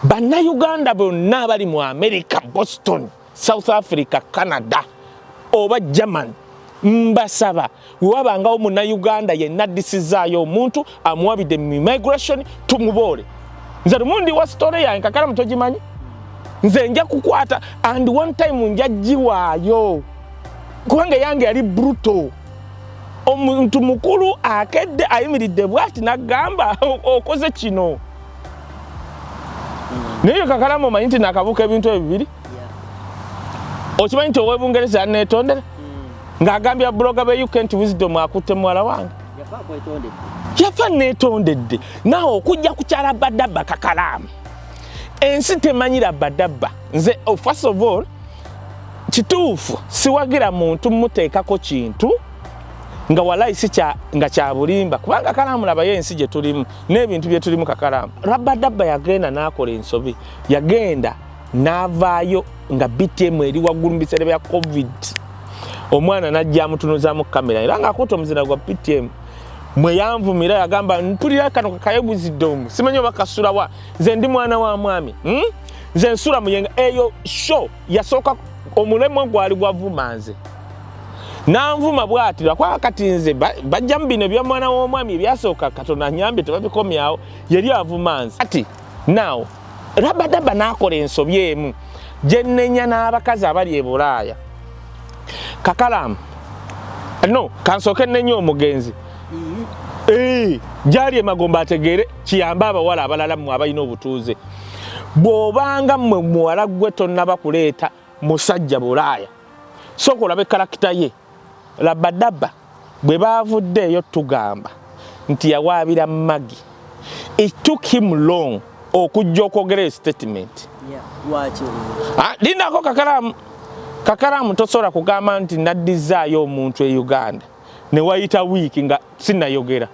Bannayuganda bonna bali mu America, Boston, South Africa, Canada oba German mbasaba wewabangawo munnayuganda yenna addisizaayo omuntu amuwabidde mu immigration tumuboole. Nze lumundi wa story yange Kakalamu togimanyi? Nze nja kukwata and one time nja giwaayo kubanga yange yali brutal. Omuntu mukulu akedde ayimiridde bw'ati n'agamba okoze kino. Naye Kakalamu omanyi nti nakabuuka ebintu ebyo bibiri? Okimanyi nti ow'Ebungereza yaneetondera? Ng'agambya blogger be Kent Wisdom akutte muwala wange. Yafa neetondedde. Naawe okujja kukyala Badaba Kakalamu. Ensi temanyira Badaba. Nze first of all kituufu siwagira muntu muteekako kintu nga walayi si nga kya bulimba kubanga Kakalamu laba yensi gye tulimu n'ebintu bye tulimu Kakalamu. Badaba yagenda n'akola ensobi. Yagenda n'avaayo nga BTM eri waggulu mu biseera bya COVID. Omwana najja amutunuzaamu kamera era ng'akutte omuzira gwa BTM. Mwe yanvumira yagamba mpulira kano kakayebuziddomu simanyi oba kasula wa nze ndi mwana wa mwami nze nsula muyenga eyo show yasooka omulemo gwali gwavuma nze nanvuma bw'atira kwa kati nze bajja mu bino bya mwana w'omwami ebyasooka Katonda nyambe tebabikomyawo yali avuma nze ati now Badaba n'akola ensobi emu gye nnenya n'abakazi abali e Bulaaya. Kakalamu no kansooke nnenya omugenzi gyali emagomba ategeere kiyamba abawala abalala mmwe abalina obutuuze. Bw'obanga mmwe muwala gwe tonnaba kuleeta musajja Bulaaya sooka olabe karakita ye. Badaba bwe baavuddeeyo tugamba nti yawaabira Maggie. It took him long okujja okwogera statement. Lindako Kakalamu tosobola kugamba nti naddizaayo omuntu e Uganda ne wayita wiiki nga sinnayogera.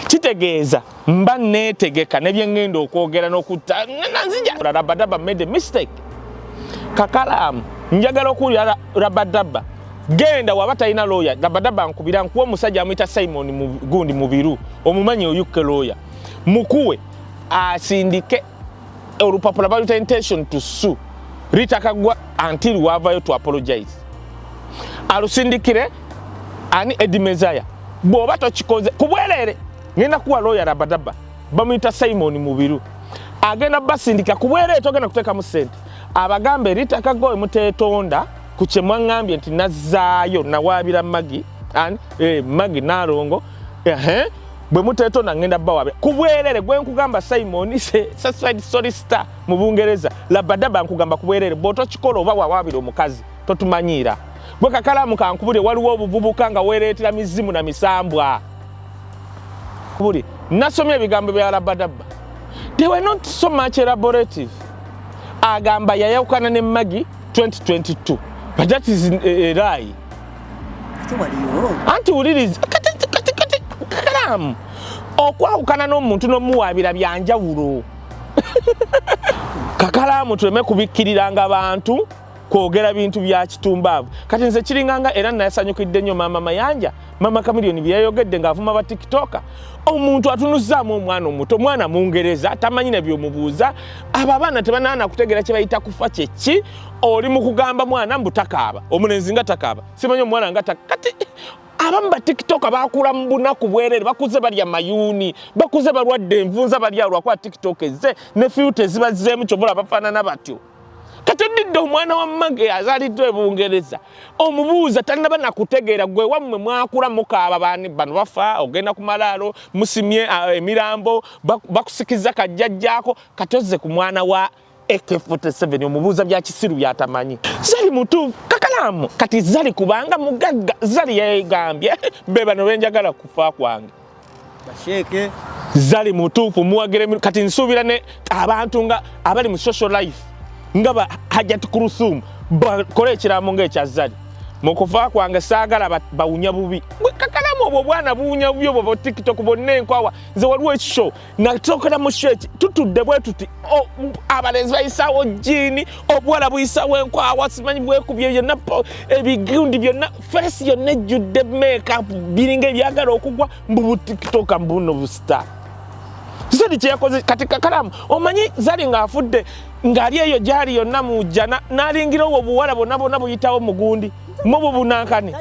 Kitegeeza mba neetegeka ne bye ngenda okwogera n'okutta nanzija. Badaba made a mistake. Kakalamu njagala okuwulira Badaba genda waba talina lawyer. Badaba nkubira nkuwa omusajja amuyita Simon gundi Mubiru omumanyi UK lawyer mukuwe asindike olupapula baluyita intention to sue Rita Kagwa until wavayo to apologize. Alusindikire ani Edimezaya bw'oba tokikoze kubwerere ngenda kuwa lawyer Badaba bamuyita Simon Mubiru agenda basindika kubwerere togenda kuteekamu ssente abagambe Rita Kagwa muteetonda ku kye mwaŋŋambye nti nazzaayo nawaabira Maggie Maggie Nalongo bwe muteetonda ngenda bawaabira kubwerere gwe nkugamba Simon satisfied solicitor mu Bungereza Badaba nkugamba kubwerere bw'otokikola oba wawaabira omukazi totumanyiira. Bwe Kakalamu kankubulire waliwo obuvubuka nga weereetera mizimu na misambwa. Kubuli nasomye ebigambo bya Badaba. They were not so much elaborative. Agamba yayawukana ne Maggie 2022. But that is a lie. Anti wuliriza kati Kakalamu okwawukana n'omuntu n'omuwaabira byanjawulo. Kakalamu tuleme kubikkiriranga abantu kwogera bintu bya kitumbaavu. Kati nze kiringanga era nayasanyukidde nnyo Mama Mayanja Mama Kamilioni bye yayogedde ng'avuma ba TikToker. Omuntu atunuzzaamu omwana omuto omwana Mungereza tamanyi ne by'omubuuza abo abaana tebanaana kutegeera kye bayita kufa kyeki oli mu kugamba mwana mbu takaaba omulenzi nga takaaba simanyi omwana nga kati abamu ba TikToker baakula mu bunaku bwerere bakuze balya mayuuni bakuze balwadde envunza balya lwakwa TikTok ezze ne filter zibazzeemu kyobola bafaanana batyo. Kati odidde omwana wa Maggie azaaliddwa e Bungereza omubuuza talinaba nakutegeera gwe wammwe mwakula mukaaba bano bafa ogenda ku malaalo musimye emirambo bakusikiza kajjajjaako kati ozze ku mwana wa AK47 omubuuza bya kisiru byatamanyi. Zali mutuufu Kakalamu kati zali kubanga mugagga zali yegambye be bano benjagala kufa kwange basheke zali mutuufu muwagire kati nsuubira ne abantu nga abali mu social life ngaba Hajjat Kurusum bakola ekiraamo ng'ekya Zali mu kufa kwange saagala bawunya bubi. Kakalamu obwo bwana buwunya bubi obwo TikTok bonna enkwawa nze waliwo ekisho natokera mu sheki tutudde bwe tuti abalenzi bayisaawo jjiini obuwala buyisaawo enkwawa simanyi bwekubye byonna ebigundi byonna fesi yonna ejjudde makeup biringa ebyagala okugwa mbu TikTok mbuno busita Zali kyeyakoze kati Kakalamu omanyi Zali ng'afudde ng'ali eyo gyali yonna mujja n'alingira obwo obuwala bonna buyitawo mugundi mubu bunankani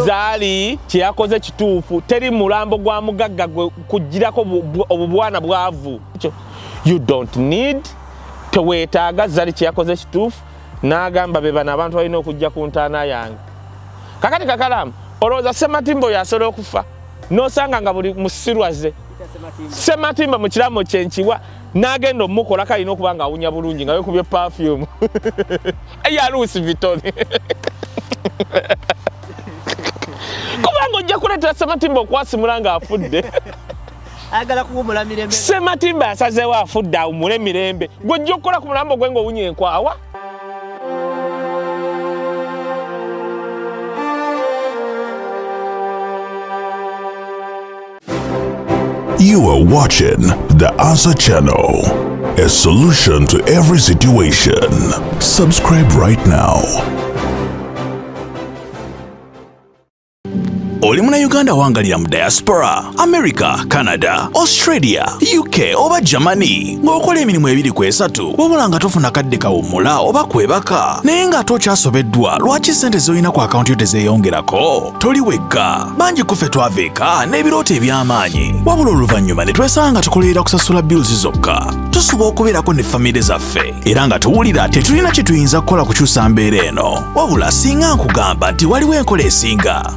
Zali kyeyakoze kituufu teri mulambo gwa mugagga kugirako obubwana bwavu. You don't need teweetaaga Zali kyeyakoze kituufu n'agamba be bano abantu balina okujja ku ntaana yange. Kakati Kakalamu olowooza Sematimba oyo asobola okufa n'osanga nga buli musirwaze Sematimba mu kiramo kyenkiwa n'agenda omukola kalina okuba nga awunya bulungi nga wekubye perfume eya Louis Vuitton kubanga ojja kuleetera Sematimba okwasimula ng'afudde agala kuwumula mirembe. Sematimba asazeewo afudde awumule mirembe gw'ojja okukola ku mulambo gwe ng'owunya enkwawa. You are watching The Answer Channel, a solution to every situation. Subscribe right now. Oli muna Uganda wangalira mu diaspora, America, Canada, Australia, UK oba Germany. Ng'okola emirimu ebiri ku esatu, wabula nga tofuna kadde kawummula oba kwebaka. Naye nga tokyasobeddwa lwaki ssente z'olina ku akaunti yo tezeeyongerako? Toli wekka. Bangi kuffe twaveeka n'ebirooto eby'amaanyi. Wabula oluvannyuma ne twesanga tukolerera kusasula bills zokka. Tusuba okubeerako ne famire zaffe. Era nga tuwulira tetulina kye tuyinza kukola kukyusa mbeera eno. Wabula singa nkugamba nti waliwo enkola esinga.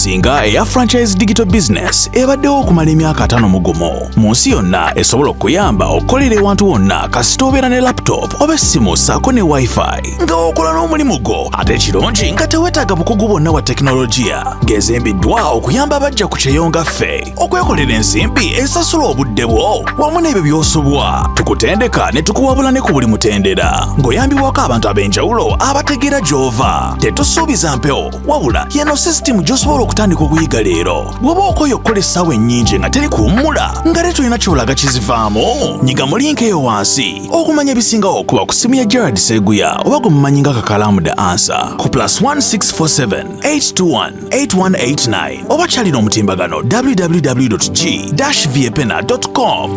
Singa eya franchise digital business ebaddewo okumala emyaka 5 mugumu. Mu nsi yonna esobola okuyamba okukolera ewantu wonna kasita obeera ne laptop oba essimu ssaako ne wifi nga okola n'omulimu gwo ate ekirungi nga teweetaaga bukugu bwonna bwa tekinologiya ng'ezimbiddwa okuyamba abajja ku kyeyonga ffe okwekolera ensimbi esasula obudde bwo wamu n'ebyo by'osobwa. Tukutendeka ne tukuwabula ne ku buli mutendera ng'oyambibwako abantu ab'enjawulo abategeera gy'ova. Tetusuubiza mpewo wabula yeno sisitimu gy'osobola okutandika okuyiga leero. Bw'oba okoye okukola essaawa ennyingi nga teri kuwummula nga tetulina kyolaga kizivaamu. Nyiga mu linki eyo wansi okumanya ebisingawo okuba ku simu ya Gerard Seguya oba gwe mumanyi nga Kakalamu The Answer ku +1647 821 8189 oba kyalina omutimbagano www.g-viepena.com.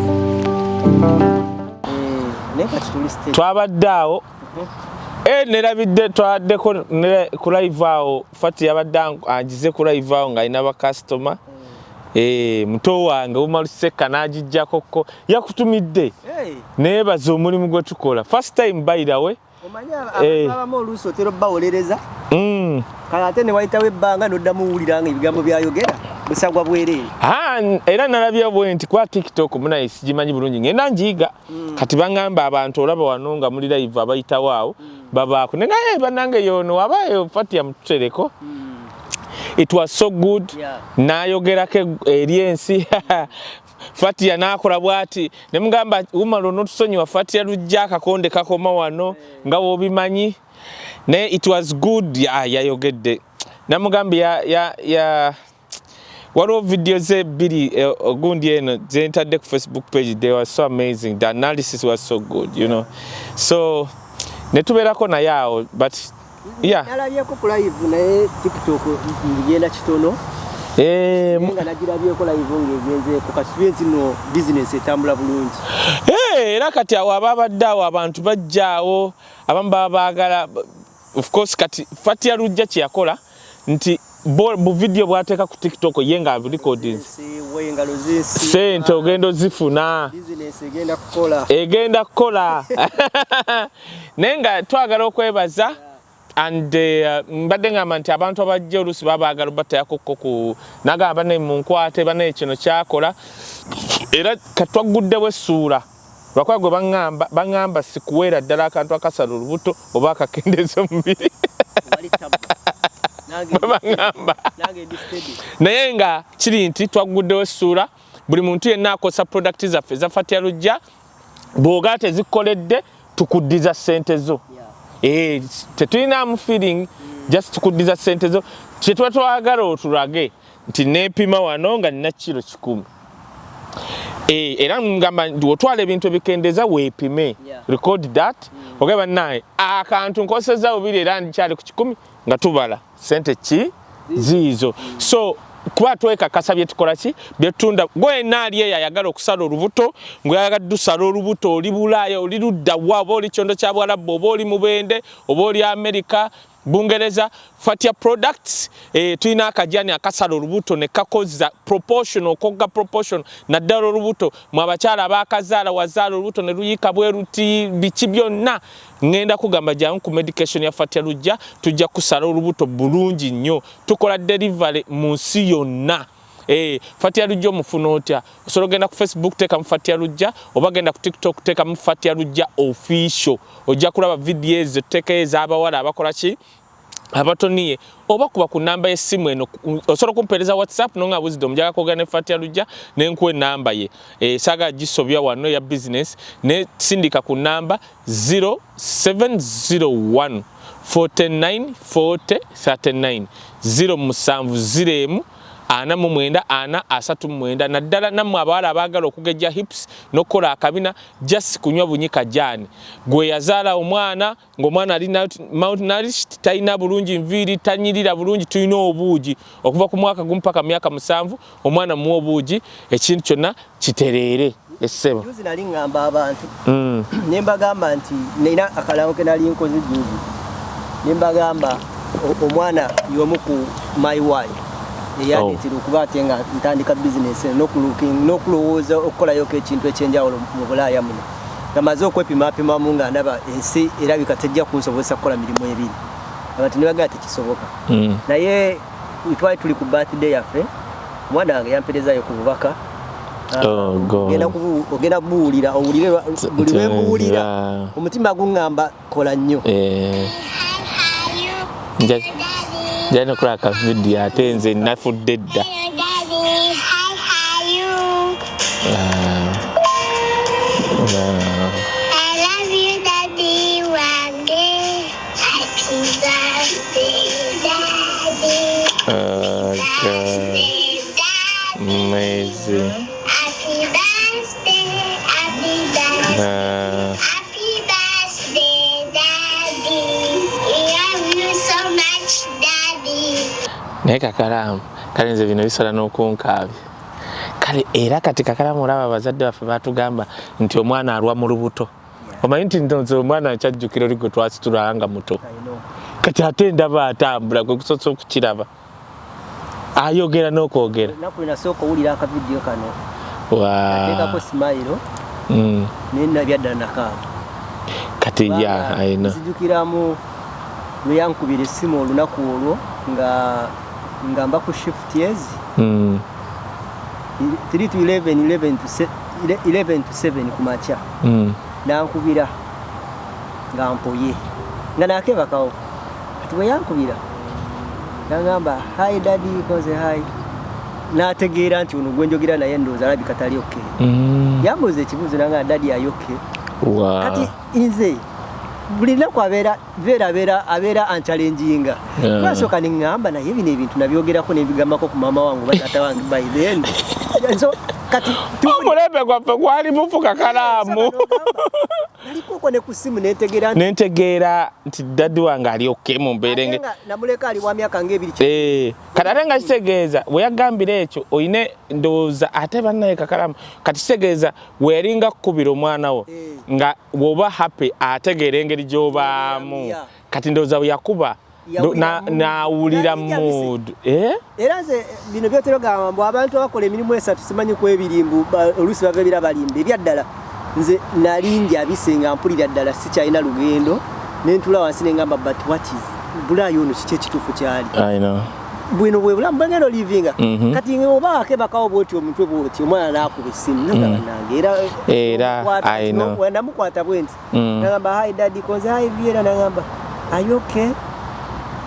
Twabadde awo nerabidde twaddeko ku live awo Fati yabadde agize ku live awo ng'alina bakasitoma muto wange Umaluseka n'agijjakoko yakutumidde neebaza omulimu gwe tukola first time by the way. Omanya abamu oluusi otera obbawolereza kale ate ne wayitawo ebbanga n'oddamu wuulira nga ebigambo byayogera busagwa bwereere. Era nalabye bwe nti kwa TikTok munaye sigimanyi bulungi ngenda njiga kati bangamba abantu olaba wano nga muli live abayitawo awo babaako nengaye bannange yono wabayo Fati yamututereko. It was so good. Nayogerako eri ensi Fati yanakola bwati nemugamba umalo notusonyiwa Fati yalujja akakonde kakoma wano nga wobimanyi ne it was good yayogedde namugamba ya waliwo video ze biri ogundi eno zentadde ku Facebook page. They were so amazing. The analysis was so good, you know. So netubeerako naye awo but nalabyeko ku live naye TikTok ngenda kitono nga nagirabyeko live ng'egenzeeko kasibenzi no business etambula bulungi. Era kati awo ababadde awo abantu bajjaawo abamu babaagala of course kati Fati yalujja kye yakola nti bu video bwateeka ku TikTok ye nga recordings sente ogenda ozifuna egenda kukola naye nga twagala okwebaza and mbadde ngamba nti abantu abajja oluusi babaagala obatayakokko ku nagamba ne munkwate banaye kino kyakola era katwaguddewo essuula lwakuba gwe baŋŋamba sikuweera ddala akantu akasala olubuto oba akakendeeza omubiri naye nga kiri nti twaguddewo essuula buli muntu yenna akosa product zaffe za Fati Yalujja bw'ogaa tezikoledde tukuddiza ssente zo. Tetulinamu feeling just tukuddiza ssente zo kye tuba twagala otulage nti neepima wano nga nina kilo 100. Era ngamba otwala ebintu ebikendeeza weepime record that ogeba naye akantu nkoseza obiri era nkyali ku 10 nga tubala ssente ki ziizo. So kuba twekakasa bye tukola ki bye tunda gwe naali eyo ayagala okusala olubuto ng'oyagadde osala olubuto oli Bulaaya oli ludda wa oba oli kyondo kya Bwalabbu oba oli Mubende oba oli America Bungereza Fatia Products tulina akajani akasala olubuto ne kakoza proportional okogga proportion naddala olubuto mu abakyala abakazaala wazaala olubuto ne luyika bwe ruti biki byonna ngenda kugamba jangu ku medication ya Fatia Lujja tujja kusala olubuto bulungi nnyo tukola delivery mu nsi yonna. Fatia Lujja omufuna otya osobola genda ku Facebook teka mu Fatia Lujja oba genda ku TikTok teka mu Fatia Lujja official ojja kulaba videos teka ez'abawala abakola ki abatoniye oba kuba ku namba y'essimu eno osobola kumpeereza WhatsApp nonga wisdom njaga kwogera ne Fatia Lujja nenkuwa enamba ye saagala gisobya wano ya business ne sindika ku namba 0701 49 40 39 0701 ana mu mwenda ana asatu mwenda naddala nammwe abawala abaagala okugejja hips n'okukola akabina just kunywa bunyika jani gwe yazaala omwana ng'omwana ali malnourished talina bulungi nviiri tanyirira bulungi tulina obuugi okuva ku mwaka gumu paka myaka 7 omwana muwa obuugi ekintu kyonna kitereere essebo juzi nali ngamba abantu ne mbagamba nti nina akalango ke nali nkoze juzi ne mbagamba omwana y'omu ku my wife yani tirukuba atenga ntandika business n'okulowooza okukolayo ekintu ekyenjawulo mu Bulaaya muno ngamaze okwepima mu nga ndaba ensi erabika tejja kunsobozesa kukola mirimu ebiri abantu ne bagala tekisoboka naye twali tuli ku birthday yaffe omwana wange yamperezayo ku bubaka ogenda kubuwulira owulire buli lwe mbuwulira omutima gungamba kola nnyo Jana kula ka video atenze nafudde dda. I love you daddy one day. Happy birthday daddy. Okay. Amazing. Happy birthday. Happy birthday. Happy birthday daddy. I love you so much daddy. Naye kakalamu kalenze bino bisala n'okunkaabi kale era kati kakalamu olaba abazadde baffe batugamba nti omwana alwa mu lubuto omanyi nti nze omwana akyajjukira oli gwe twasitulanga muto kati ate ndaba atambula gwe kusosa okukiraba ayogera n'okwogera naku nasooka owulira akavidiyo kano ateekako simayiro nenabyaddala nakaaga kati ya ayina nzijukiramu lwe yankubira essimu olunaku olwo nga mba ku shift years 3 to 11 to 7 ku makya nankubira nga mpoye nga nakebakawo kati bwe yankubira nagamba hi daddy koze hi nategeera nti ono gwenjogera naye ndowooza alabika tali okay yambuuza ekibuuzo nanga daddy ayoke kati nze buli lunaku abeera anchalenginga nasooka neŋŋamba naye bino ebintu nabyogerako nebigambako ku maama wange batata wange by then so kati omulembe gwaffe gwali mufuka kalaamu nalikoko ne ku ssimu nentegeera nti daddi wange ali okay mu mbeerenge namuleka ali wa myaka ng'ebiri kati ate nga kitegeeza bwe yagambira ekyo oyine ndowooza ate bannaye kakalamu kati kitegeeza weeringa kukubira omwana wo nga woba happy ategeera engeri gy'obaamu kati ndowooza bwe yakuba nawulira mood era nze bino byotero gamba abantu abakola emirimu esatu simanyi ku ebirimbu oluusi bava ebira balimba ebyaddala nze nalinja bisenga mpulira ddala sikyalina lugendo nentula wansi nengamba but what is Bulaaya ono kiki ekituufu kyali bwino bwe bulamu bwengendo livinga kati oba akebakawo bwoti omutwe bwoti omwana nakuba essimu nagamba nange era namukwata bwenti nagamba hi daddy koze hi Viera nagamba are you okay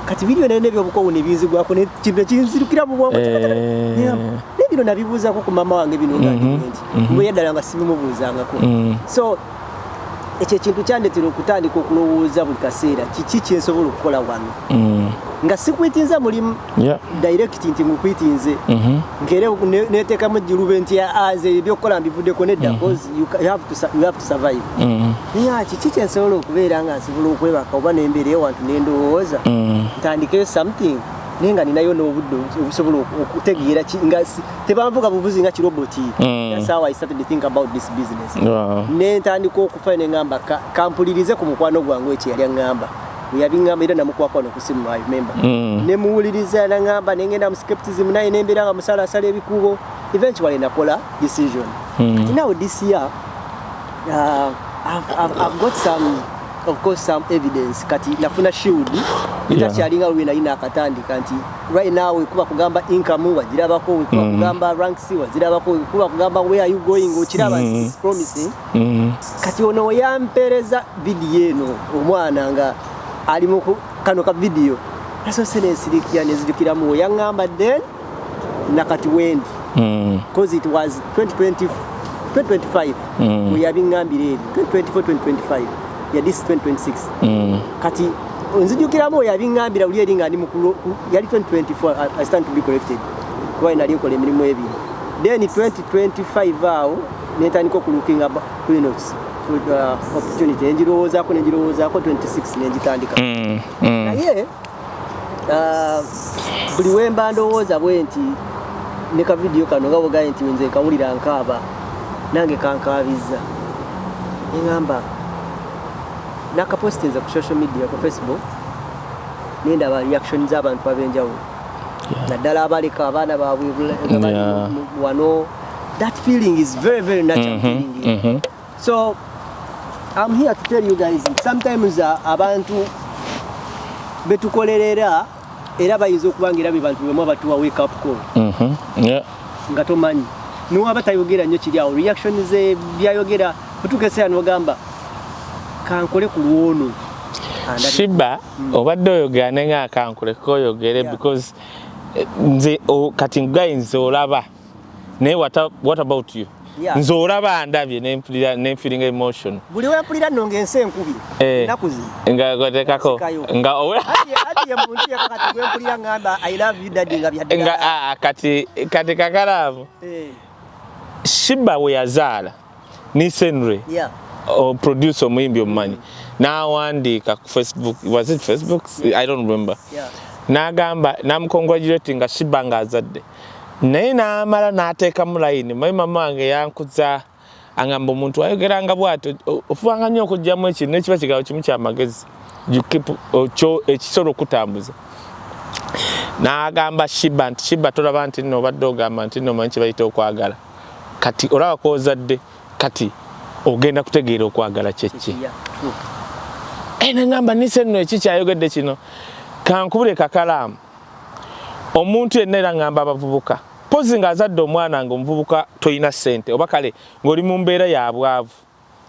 kati video nene byobukowo nebinzigwako nekintu ekinzirukira mu bwongo nebino nabibuuzako ku mama wange bino nti bwe yaddala nga sibimubuuzangako so ekyo ekintu kyandetera okutandika okulowooza buli kaseera kiki kyensobola okukola wano nga sikwitinza mulimu direct nti ngukwitinze nkere neteekamu ejjulube nti nze ebyokukola mbivuddeko nedda because you have to survive kiki kyensobola okubeera nga nsobola okwebaka oba nembeera ewantu nendowooza ntandikeyo something nenga ninayo n'obudde obusobola okutegeera nga tebamvuga buvuzi nga kiroboti. That's how I started to think about this business. Nentandika okufa ne ngamba kampulirize ku mukwano gwange ekyo yali ngamba yabingamba era namukwakwa n'okusimu I remember. Ne muwuliriza na ngamba nengenda mu skepticism naye nembeera nga musala asala ebikubo eventually nakola decision. Now this year I've got some evidence kati nafuna shield itachalinga wina ina akatandika nti right now wekuba kugamba income wajirabako wekuba kugamba ranks wajirabako wekuba kugamba where are you going ochiraba is promising kati ono yampereza video eno omwana nga ali mu kano ka video naso senesirikia nezidukira mu yangamba then nakati wendi because it was 2025 we have been ngambire 2024-2025 ya this 2026 kati nzijukiramu ya bingambira uli eringa ali mukulu yali 2024 I stand to be corrected kwa ina linko le milimo ebiri then 2025 ao netandika ku looking up notes opportunity enjiroza ko 26 nenjitandika naye buli wemba ndowooza bwenti neka video kano gabo gaenti wenze kawulira nkaba nange kankabiza ingamba nakapostinza ku social media ku Facebook nenda ba reaction z'abantu abenjawo naddala abaleka abaana baabwe wano that feeling is very very natural feeling. So I'm here to tell you guys sometimes abantu betukolerera era bayinza okubangira bibantu bemwe batuwa wake up call nga tomanyi nuwa batayogera nnyo kiri awo reaction ze byayogera kutukesera n'ogamba kankole ku lwono Shiba obadde oyogera nenga kankole koyogere because nze kati nze olaba naye what about you nze olaba ndabye ne feeling emotion buli wempulira nonge ense enkubi nakuzi nga gotekako nga ati muntu yakati wempulira ngamba I love you daddy nga byadde nga kati kakalavu Shiba we yazala ni Senre producer omuyimbi omumanyi nawandika ku Facebook was it Facebook I don't remember nagamba namcongratulate nga Shiba nga azadde naye namala nateeka mu line mama wange yankuza angamba omuntu ayogeranga bwato ofubanga nnyo okujjamu ekintu nekiba kigawo kimu kyamagezi ekisolo okutambuza nagamba Shiba nti Shiba tolaba nti nno obadde ogamba nti nno manyi kibayita okwagala kati olaba kozadde kati ogenda kutegeera okwagala kyeki nengamba nise nno eki kyayogedde kino kankubule kakalaamu omuntu yenna era ngamba abavubuka pozi nga azadde omwana nga omuvubuka toyina ssente oba kale ng'oli mu mbeera ya bwavu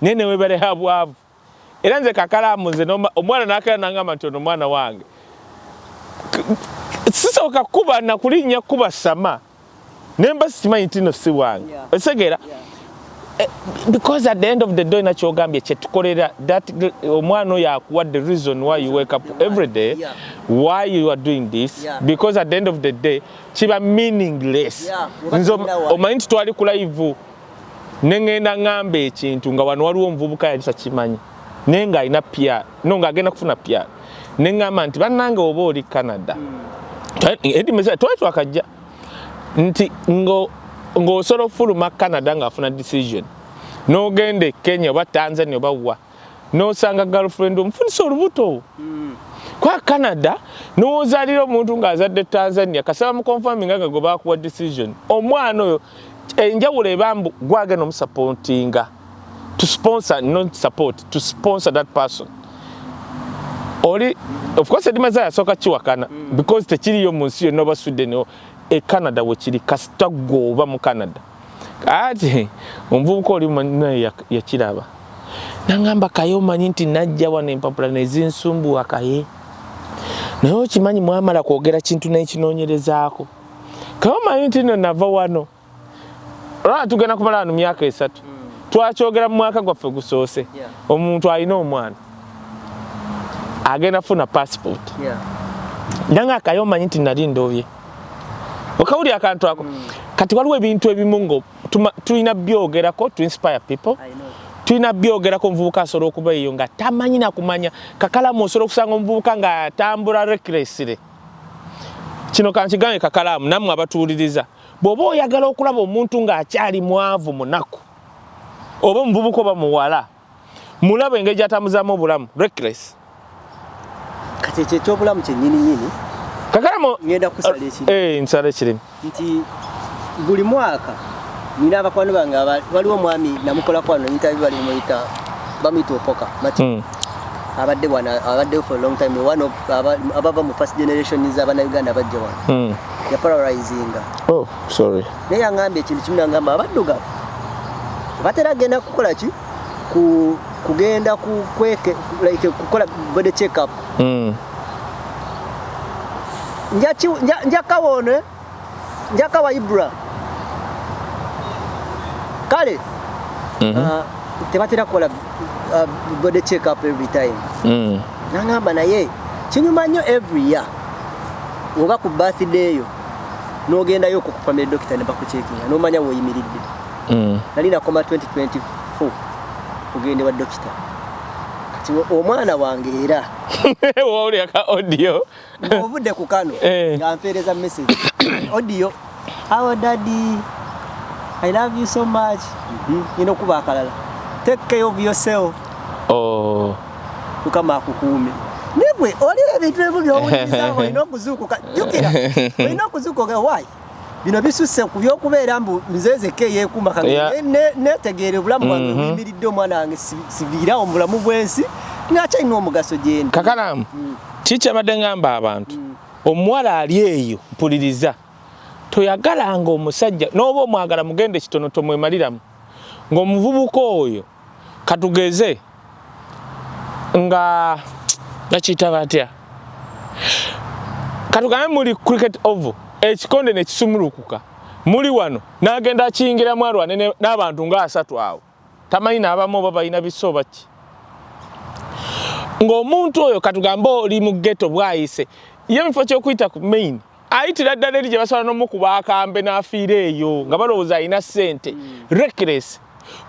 naye neweebera ya bwavu era nze kakalaamu nze omwana nakera nangamba nti ono omwana wange sisooka kuba nakulinnya kuba sama nemba sikimanyi nti no si wange osegeera because at the end of the day nakyogambye kyetukolera that omwana oyo akuwa the reason why you wake up every day why you are doing this because at the end of the day kiba meaningless nze omanyi nti twali ku live nengenda ngamba ekintu nga wano waliwo omuvubuka yali takimanyi naye nga alina PR no nga agenda kufuna PR nengamba nti bannange oba oli Canada twali twakajja nti ng'osobola okufuluma Canada ng'afuna decision n'ogende Kenya oba Tanzania oba wa n'osanga girlfriend omufunisa olubuto kwa Canada n'ozaalira omuntu ng'azadde Tanzania kasaba mu confirming nga gwe baakuwa decision omwana oyo enjawulo ebambu gwagenda omusupportinga to sponsor not support to sponsor that person oli of course edimaza yasooka kiwakana because tekiriyo mu nsi yonna oba Sweden Canada wekiri kasita goba mu Canada ati omuvubuka oli naye yakiraba nangamba kaye omanyi nti najja wano empapula nezinsumbuwa kaye naye okimanyi mwamala kwogera kintu n'ekinoonyerezaako kaye omanyi nti no nava wano olwala tugenda kumala wano myaka 3 twakyogera mu mwaka gwaffe gusoose omuntu alina omwana agenda funa passport nanga kaye omanyi nti nali ndobye okawuli akantu ako kati waliwo ebintu ebimu ngo tulina byogerako to inspire people tulina byogerako omuvubuka asobola okuba eyo nga tamanyi nakumanya kakalamu osobola okusanga omuvubuka nga atambula recklessly kino kankigambe Kakalaamu nammwe abatuuliriza bw'oba oyagala okulaba omuntu ng'akyali mwavu munaku oba omuvubuka oba muwala mulaba engeri gy'atambuzaamu obulamu reckless kati ekyo ekyobulamu kyennyini Kakalaamu ngenda kusala ekiri nsala ekirimu nti buli mwaka nina abakwano bange waliwo omwami namukolako wano interview bali muyita bamuyita Opoka Mati abadde for a long time one of abava mu first generation z'abana Uganda bajja wano ya paralyzinga sorry naye yangambye ekintu kimu nangamba abaddugavu batera genda kukola ki kugenda kukola body check up njakawa Ibra kale tebatera kukola body check up every time nangamba naye kinyuma nnyo every year oba ku birthday yo n'ogendayo ku family doctor ne bakucheckinga n'omanya woyimiridde nali nakoma 2024 ogende wa doctor kati omwana wange era wawulira ka audio ovudde ku kano nga mpeereza message audio how daddy I love you so much ino kuba akalala take care of yourself Mukama akukuume nebwe olira ebintu ebyo by'owulirizawo olina okuzuukuka jjukira olina okuzuukuka why bino bisusse ku by'okubeera mbu nzezeke yeekuuma netegeere obulamu bwange buyimiridde omwana wange siviirawo mu bulamu bw'ensi ng'akyalina omugaso gyendi Kakalaamu kikyabadde ngamba abantu omuwala ali eyo mpuliriza toyagalanga omusajja n'oba omwagala mugende kitono tomwemaliramu ng'omuvubuka oyo katugeze nga nakiyita batya katugambe muli cricket oval ekikonde ne kisumulukuka muli wano n'agenda akiyingira mwalwane n'abantu nga 3 awo tamanyi n'abamu oba balina bisoba ki ng'omuntu oyo katugambe oli mu ghetto bwayise ye mufo ky'okuyita ku main ayitira ddala eri gye basobola n'omukuba akambe n'afiira eyo nga balowooza alina ssente reckless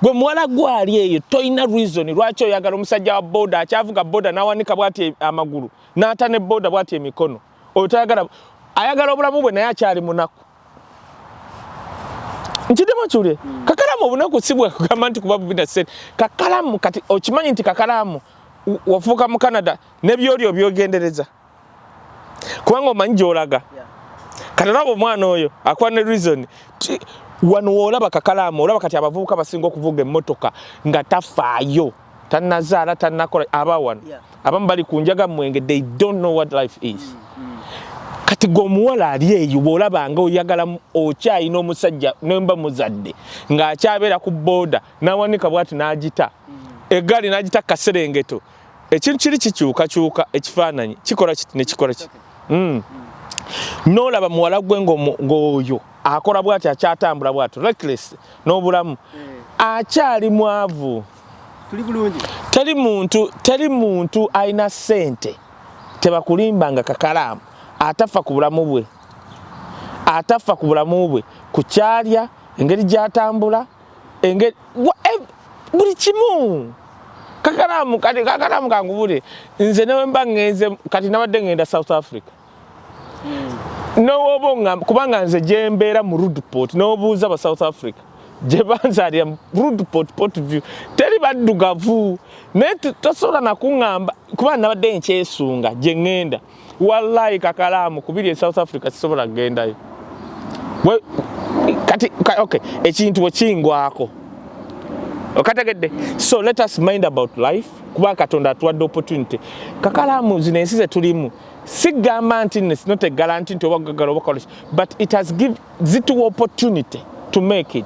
gwe muwala gwali eyo toyina reason lwaki oyagala omusajja wa boda akyavuga boda n'awanika bw'ati amagulu n'ata ne boda bw'ati emikono oyo tayagala ayagala obulamu bwe naye akyali munaku nkiddemu okiwulire Kakalaamu obunaku si bwe kugamba nti kuba bubina ssente Kakalaamu kati okimanyi nti Kakalaamu wafuuka mu Canada n'ebyoli obyogendereza kubanga omanyi gy'olaga kati olaba omwana oyo akuba ne reason wano olaba Kakalaamu olaba kati abavubuka basinga okuvuga emmotoka nga tafaayo tannazaala tannakola abawano abamu bali ku njaga mwenge they don't know what life is kati g'omuwala ali eyo bw'olabanga oyagala okyayina omusajja nemba muzadde ng'akyabeera ku booda n'awanika bw'ati n'agita eggaali n'agita kaserengeto ekintu kiri kikyukakyuka ekifaananyi kikola kiti ne kikola kiti n'olaba muwala gwe ng'oyo akola bw'ati akyatambula bw'ati reckless n'obulamu akyali mwavu tuli bulungi teri muntu alina ssente tebakulimbanga Kakalaamu atafa ku bulamu bwe ku kyalya engeri gy'atambula engeri buli kimu Kakalaamu kati Kakalaamu kangubule nze newe mba ngenze kati nabadde ngenda South Africa n'owoba kubanga nze gye mbeera mu Rudport n'obuuza aba South Africa gye banzaalira mu Rudport Portview teri baddugavu naye tosobola nakuŋŋamba kuba nabadde nkyesunga gye ŋŋenda wallahi Kakalaamu kubiri e South Africa sisobola kugendayo kati okay ekintu okingwako okategedde so let us mind about life kuba Katonda atuwadde opportunity Kakalaamu zino ensi ze tulimu sigamba nti it's not a guarantee nti obagagala obakola but it has give zitu opportunity to make it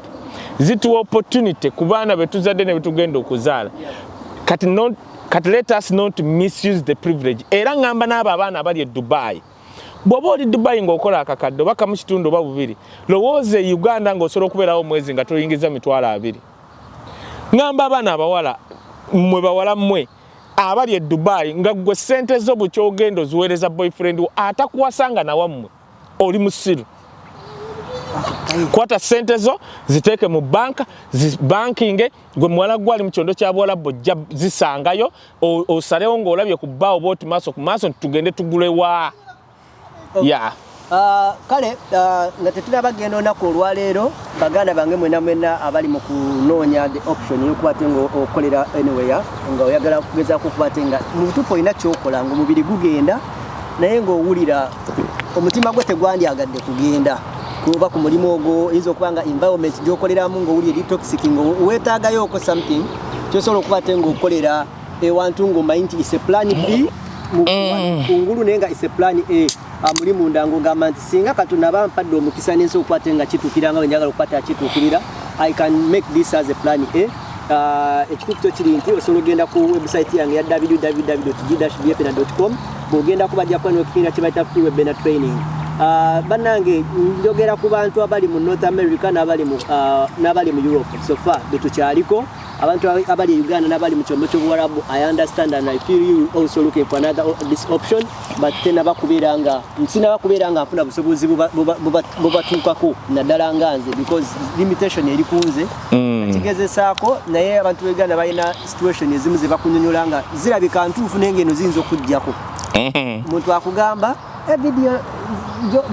zitu opportunity ku baana betuzadde ne betugenda okuzaala kati let us not misuse the privilege era ngamba n'abo abaana abali e Dubai bw'oba oli Dubai ng'okola akakadde oba kamu kitundu oba bubiri lowooza e Uganda ng'osobola okubeerawo omwezi nga toyingiza $200 ngamba abaana abawala mmwe bawala mmwe abali e Dubai nga gwe ssente zo bukyogenda oziweereza boyfriend wo atakuwasanga nawammwe oli musiru kwata ssente zo ziteeke mu banka zibankinge gwe muwala gwali mu kyondo kya Bwalabbo ojja zisangayo osalewo ng'olabye ku bbaawo booti maaso ku maaso nti tugende tugulewa Kale nga tetunabagenda olunaku olwaleero baganda bange mwena abali mu kunoonya the option yokuba te nga okolera anywhere nga oyagala kugezaako okuba te nga mu butuufu olina kyokola nga omubiri gugenda naye ng'owulira omutima gwe tegwandyagadde kugenda kuba ku mulimu ogwo oyinza okuba nga environment gy'okoleramu ng'owulira eri toxic ng'oweetaagayooko something kyosobola okuba te ng'okolera ewantu ng'omanyi nti is a plan B kungulu naye nga is a plan A muri munda ng'ogamba nti singa Katonda bampadde omukisa n'ensi okuba te nga kituukira nga bwe njagala okuba tekituukirira I can make this as a plan A. Ekikuufu kiri nti osobola ogenda ku website yange ya www.g-bfn.com bw'ogenda kubajjako n'okipiira kye bayita free webinar training. Bannange njogera ku bantu abali mu North America n'abali mu Europe so far betukyaliko abantu abali Uganda n'abali mu kyombo ky'obuwarabu. I understand and I feel you also looking for this option but tena bakubeera nga nfuna busobozi bubatuukako naddala nga nze because limitation eri kunze kigezesaako naye abantu Uganda balina situation ezimu ze bakunyonyola nga zirabika ntuufu naye ng'eno ziyinza okujjako omuntu akugamba evidiyo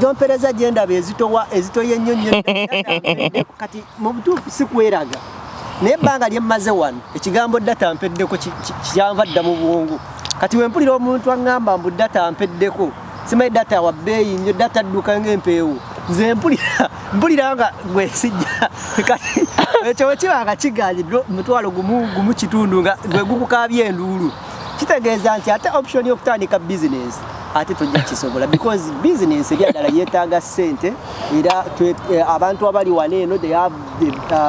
gyompereza gyendaba ezitoye ennyo kati mu butuufu sikweraga naye ebbanga lyemmaze wano ekigambo data mpeddeko kyanva dda mu bwongo kati wempulira omuntu aŋŋamba mbu data mpeddeko simanyi data wa bbeeyi nnyo data dduka ng'empeewo nze mpulira nga gwe sijja kati ekyo bwe kiba nga kigaanyiddwa omutwalo gumu kitundu nga gwe gukukaabya enduulu kitegeeza nti ate option y'okutandika business ate tojja kisobola because business ebyadala yeetaaga ssente era abantu abali wano eno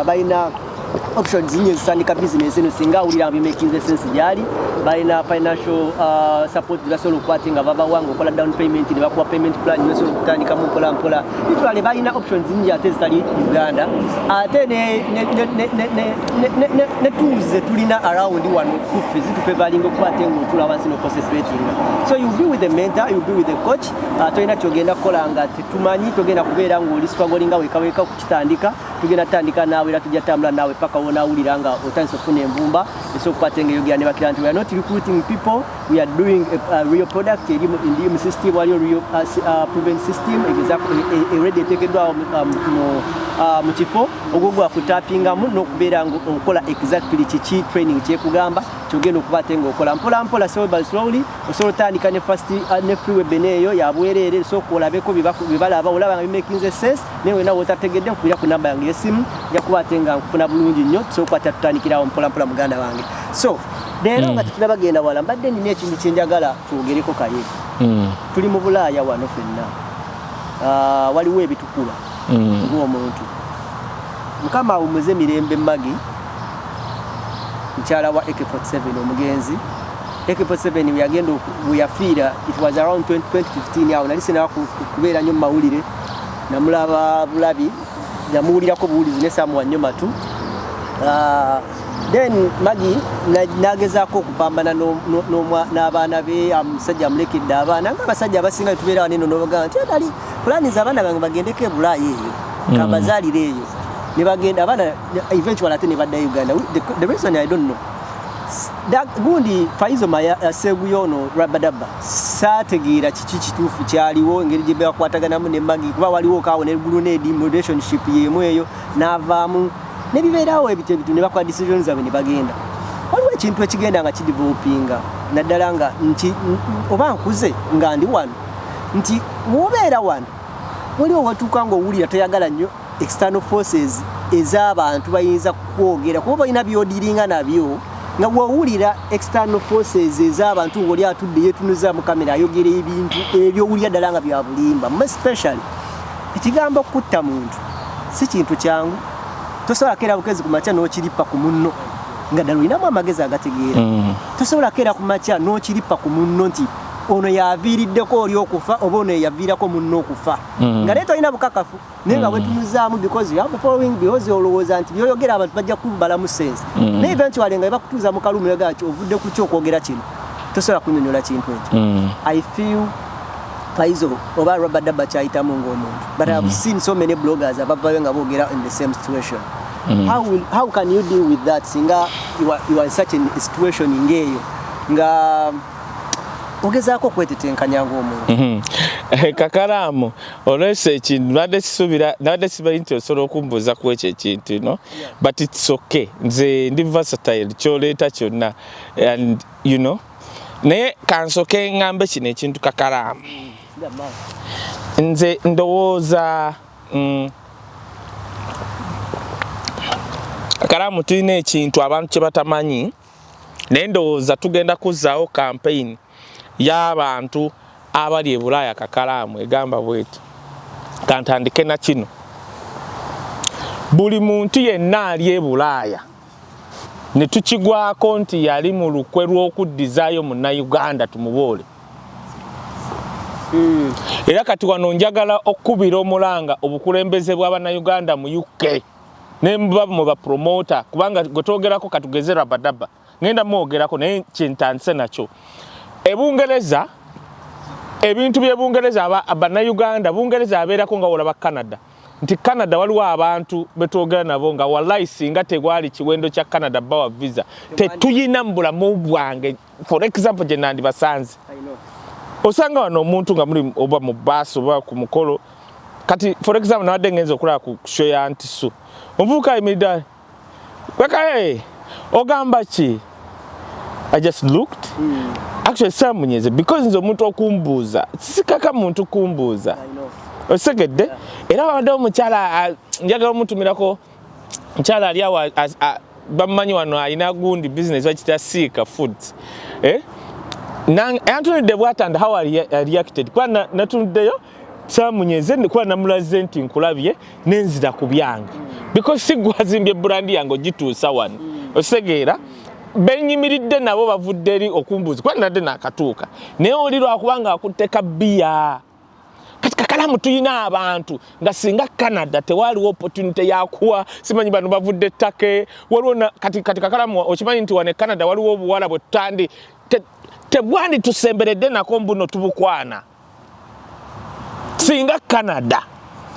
balina options zinyo zitandika business eno singa awulira bimaking sense gyali balina financial support basobola okukwata nga babawanga okola down payment ne bakuwa payment plan basobola okutandika mu mpolampola literally balina options nyingi ate zitali Uganda ate ne tools tulina around wano zitupe balinga okukwata nga otula wansi no concentrating so you be with the mentor you be with the coach tolina kyogenda kukola nga tetumanyi togenda kubeera nga oli struggling wekaweka kukitandika tugenda tandika naawe era tujja tambula naawe paka wonaawulira nga otandise okufuna envumba esokukwata nga eyogera ne bakira nti we are not recruiting people we are doing a real product eri mu system waliyo real proven system already eteekeddwawo mu kifo ogwo gwakutapingamu n'okubeera nga okola exactly kiki training kyekugamba kyogenda okuba te ng'okola mpolampola slowly osobola otandika ne free webinar eyo yabwereere sooka olabeko bibalaba olaba nga bimaking sense naye wena wotategedde nkubira ku namba yange y'essimu nja kuba te nga nkufuna bulungi nnyo sookwata tutandikirawo mpolampola muganda wange so leero nga tetunabagenda wala mbadde nina ekintu kyenjagala twogereko kaye tuli mu Bulaaya wano fenna waliwo ebitukula ng'omuntu mukama awumuze mirembe Magi mukyala wa AK47 omugenzi AK47 yagenda buyafiira it was around 2015 awo nali sina kubeera nnyo mu mawulire namulaba bulabi namuwulirako buwulizi ne samuwa nnyo matu then Magi nagezaako okupambana n'abaana be omusajja amulekedde abaana ng'abasajja abasinga tubeera wano eno n'obagamba nti nali pulaani abaana bange bagendeko e Bulaaya eyo kabazaalire eyo ne bagenda abaana eventually ate ne badda Uganda the reason I don't know gundi Faizo Seguyo ono Rabadaba saategeera kiki kituufu kyaliwo engeri gye bakwataganamu ne Magi kuba waliwo kaawo ne grenade relationship yemu eyo n'avaamu ne bibeerawo ebintu ne bakola decisions zaabwe ne bagenda waliwo ekintu ekigenda nga kidevelopinga naddala nga nti oba nkuze nga ndi wano nti wobeera wano waliwo watuuka ng'owulira toyagala nnyo external forces ez'abantu bayinza kwogera kuba balina byodiringa nabyo nga bw'owulira external forces ez'abantu ng'oli atudde yeetunuza mu kamera ayogera ebintu ebyowulira ddala nga bya bulimba especially ekigambo kutta muntu si kintu kyangu tosobola keera bukezi ku makya n'okirippa ku munno nga ddala olinamu amagezi agategeera tosobola keera ku makya n'okirippa ku munno nti ono yaviiriddeko oli okufa oba ono yaviirako munno okufa nga naye tolina bukakafu naye nga bwetunuzaamu because you have following because olowooza nti byoyogera abantu bajja kubalamu sense naye eventually nga bakutuuza mu kalumu yogaa ki ovudde ku ki okwogera kino tosobola kunyonyola kintu ekyo I feel Faizo oba Rabadaba kyayitamu ng'omuntu but I have seen so many bloggers abavayo nga boogera in the same situation how can you deal with that singa you are in such a situation ngeeyo nga ogezaako okwetetenkanya ng'omuntu Kakalaamu olwese ekintu nabadde simanyi nti osobola okumbuuza ku ekyo ekintu no but it's okay nze ndi versatile kyoleeta kyonna and you know naye kansoke ngambe kino ekintu Kakalaamu nze ndowooza Kakalaamu tulina ekintu abantu kye batamanyi naye ndowooza tugenda kuzzaawo campaign y'abantu abali e Bulaaya Kakalaamu egamba bweti kantandike na kino buli muntu yenna ali e Bulaaya ne tukigwako nti yali mu lukwe lw'okuddizaayo Munnayuganda tumuboole era kati wano njagala okubira omulanga obukulembeze bw'Abannayuganda mu UK ne mu bapromota kubanga gwe twogerako katugeze Rabadaba ngenda mwogerako naye kyentandise nakyo Ebungereza ebintu by'Ebungereza Abannayuganda Bungereza abeerako nga wolaba Canada nti Canada waliwo abantu betwogera nabo nga wallahi singa tegwali kiwendo kya Canada bawa visa tetuyina mu bulamu bwange for example gye nandibasanze osanga wano omuntu nga muli oba mu bus oba ku mukolo kati for example nawadde ngenza okulaba ku show ya Ntisu omuvubuka ayimiridde wekaye ogamba ki I just looked actually samunyeze because nze omuntu okumbuuza sikaka muntu kumbuuza osegedde era wabadde omukyala njagala omutumirako mukyala ali awo bamumanyi wano alina gundi business bakita Siika Foods antunidde bwatanda how I reacted kuba natuniddeyo samunyeze kuba namulaze nti nkulabye nenzira ku byange because sigwazimbye brandi yange ogituusa wano osegeera benyimiridde nabo bavudde eri okumbuuza kuba nadde nakatuuka naye oli lwakubanga akutteka bbiya kati Kakalaamu tuyina abantu nga singa Canada tewaliwo opportunity yakuwa simanyi bano bavudde ttake waliwo kati Kakalaamu okimanyi nti wane Canada waliwo obuwala bwe tutandi tebwandi tusemberedde nako mbuno tubukwana singa Canada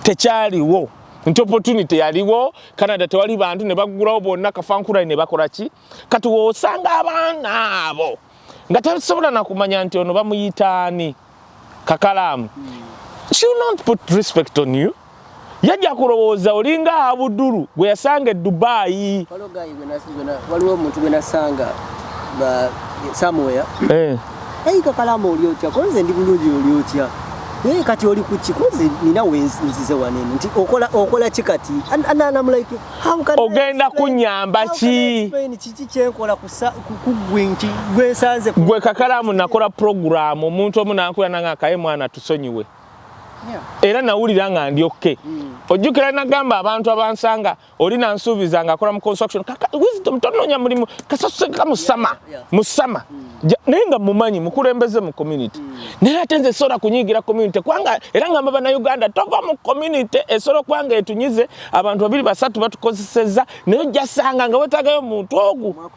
tekyaliwo nti opportunity yaliwo Canada tewali bantu ne bagulawo bonna kafankula ne bakola ki kati wosanga abaana abo nga tasobola nakumanya nti ono bamuyitaani Kakalaamu she will not put respect on you yajja kulowooza olinga Abudulu gwe yasanga e Dubai waliwo omuntu gwe nasanga somewhere Kakalaamu oli otya konze ndi bulungi oli otya kati oli ku kikozi nina wenzize wanene nti okola kikati I'm like how can ogenda kunyamba ki kiki kyenkola kugwe nti gwesanze gwe Kakalaamu nakola program omuntu omu nankula nanga kaye mwana tusonyiwe era nawulira nga ndi okay ojjukira nagamba abantu abansanga oli nansuubiza nga akola mu construction wisdom tononya mulimu kasaseka musama naye nga mumanyi mukulembeze mu community naye ate nze sola kunyigira community kwanga era nga Abannayuganda tova mu community esola kwanga etunyize abantu 2-3 batukozeseza naye ojjasanga nga wetagayo muntu ogu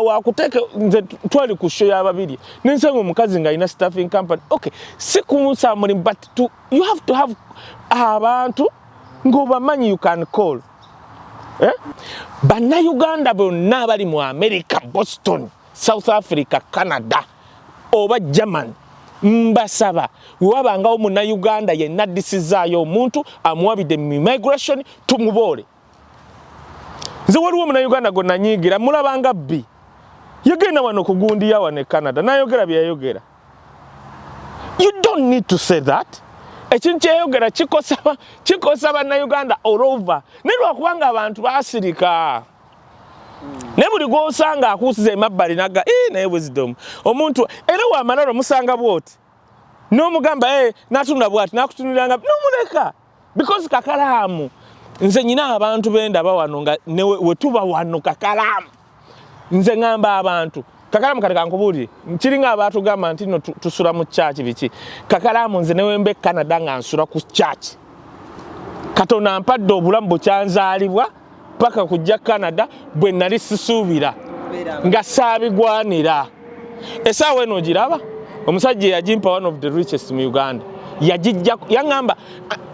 wakuteeke nze twali ku show y'ababiri nensanga omukazi nga alina staffing company okay si kumusa mulimu but you have to have abantu ng'obamanyi you can call Bannayuganda bonna bali mu America Boston South Africa Canada oba German mbasaba wewabangawo Munnayuganda yenna addisizaayo omuntu amuwabidde mu immigration tumuboole nze waliwo Munnayuganda gonna nyiigira mulabanga bbi yagenda wano kugundiya wano e Canada nayogera bye yayogera you don't need to say that ekintu kyeyogera kikosa Bannayuganda all over naye lwakubanga abantu baasirika naye buli gw'osanga akuusiza emabbali naga naye wisdom omuntu era wamalalo musanga bwoti n'omugamba natunda bwati nakutunuliranga n'omuleka because Kakalaamu nze nyina abantu bendaba wano nga wetuba wano Kakalaamu nze ngamba abantu Kakalaamu kati kankubuulire kiringa abantu gamba nti no tusula mu church biki Kakalaamu nze newembe Canada nga nsula ku church Katonda ampadde obulamu bukyanzaalibwa paka kujja Canada bwe nali sisuubira nga saabigwanira esaawa eno giraba omusajja yagimpa one of the richest mu Uganda yagijja yaŋŋamba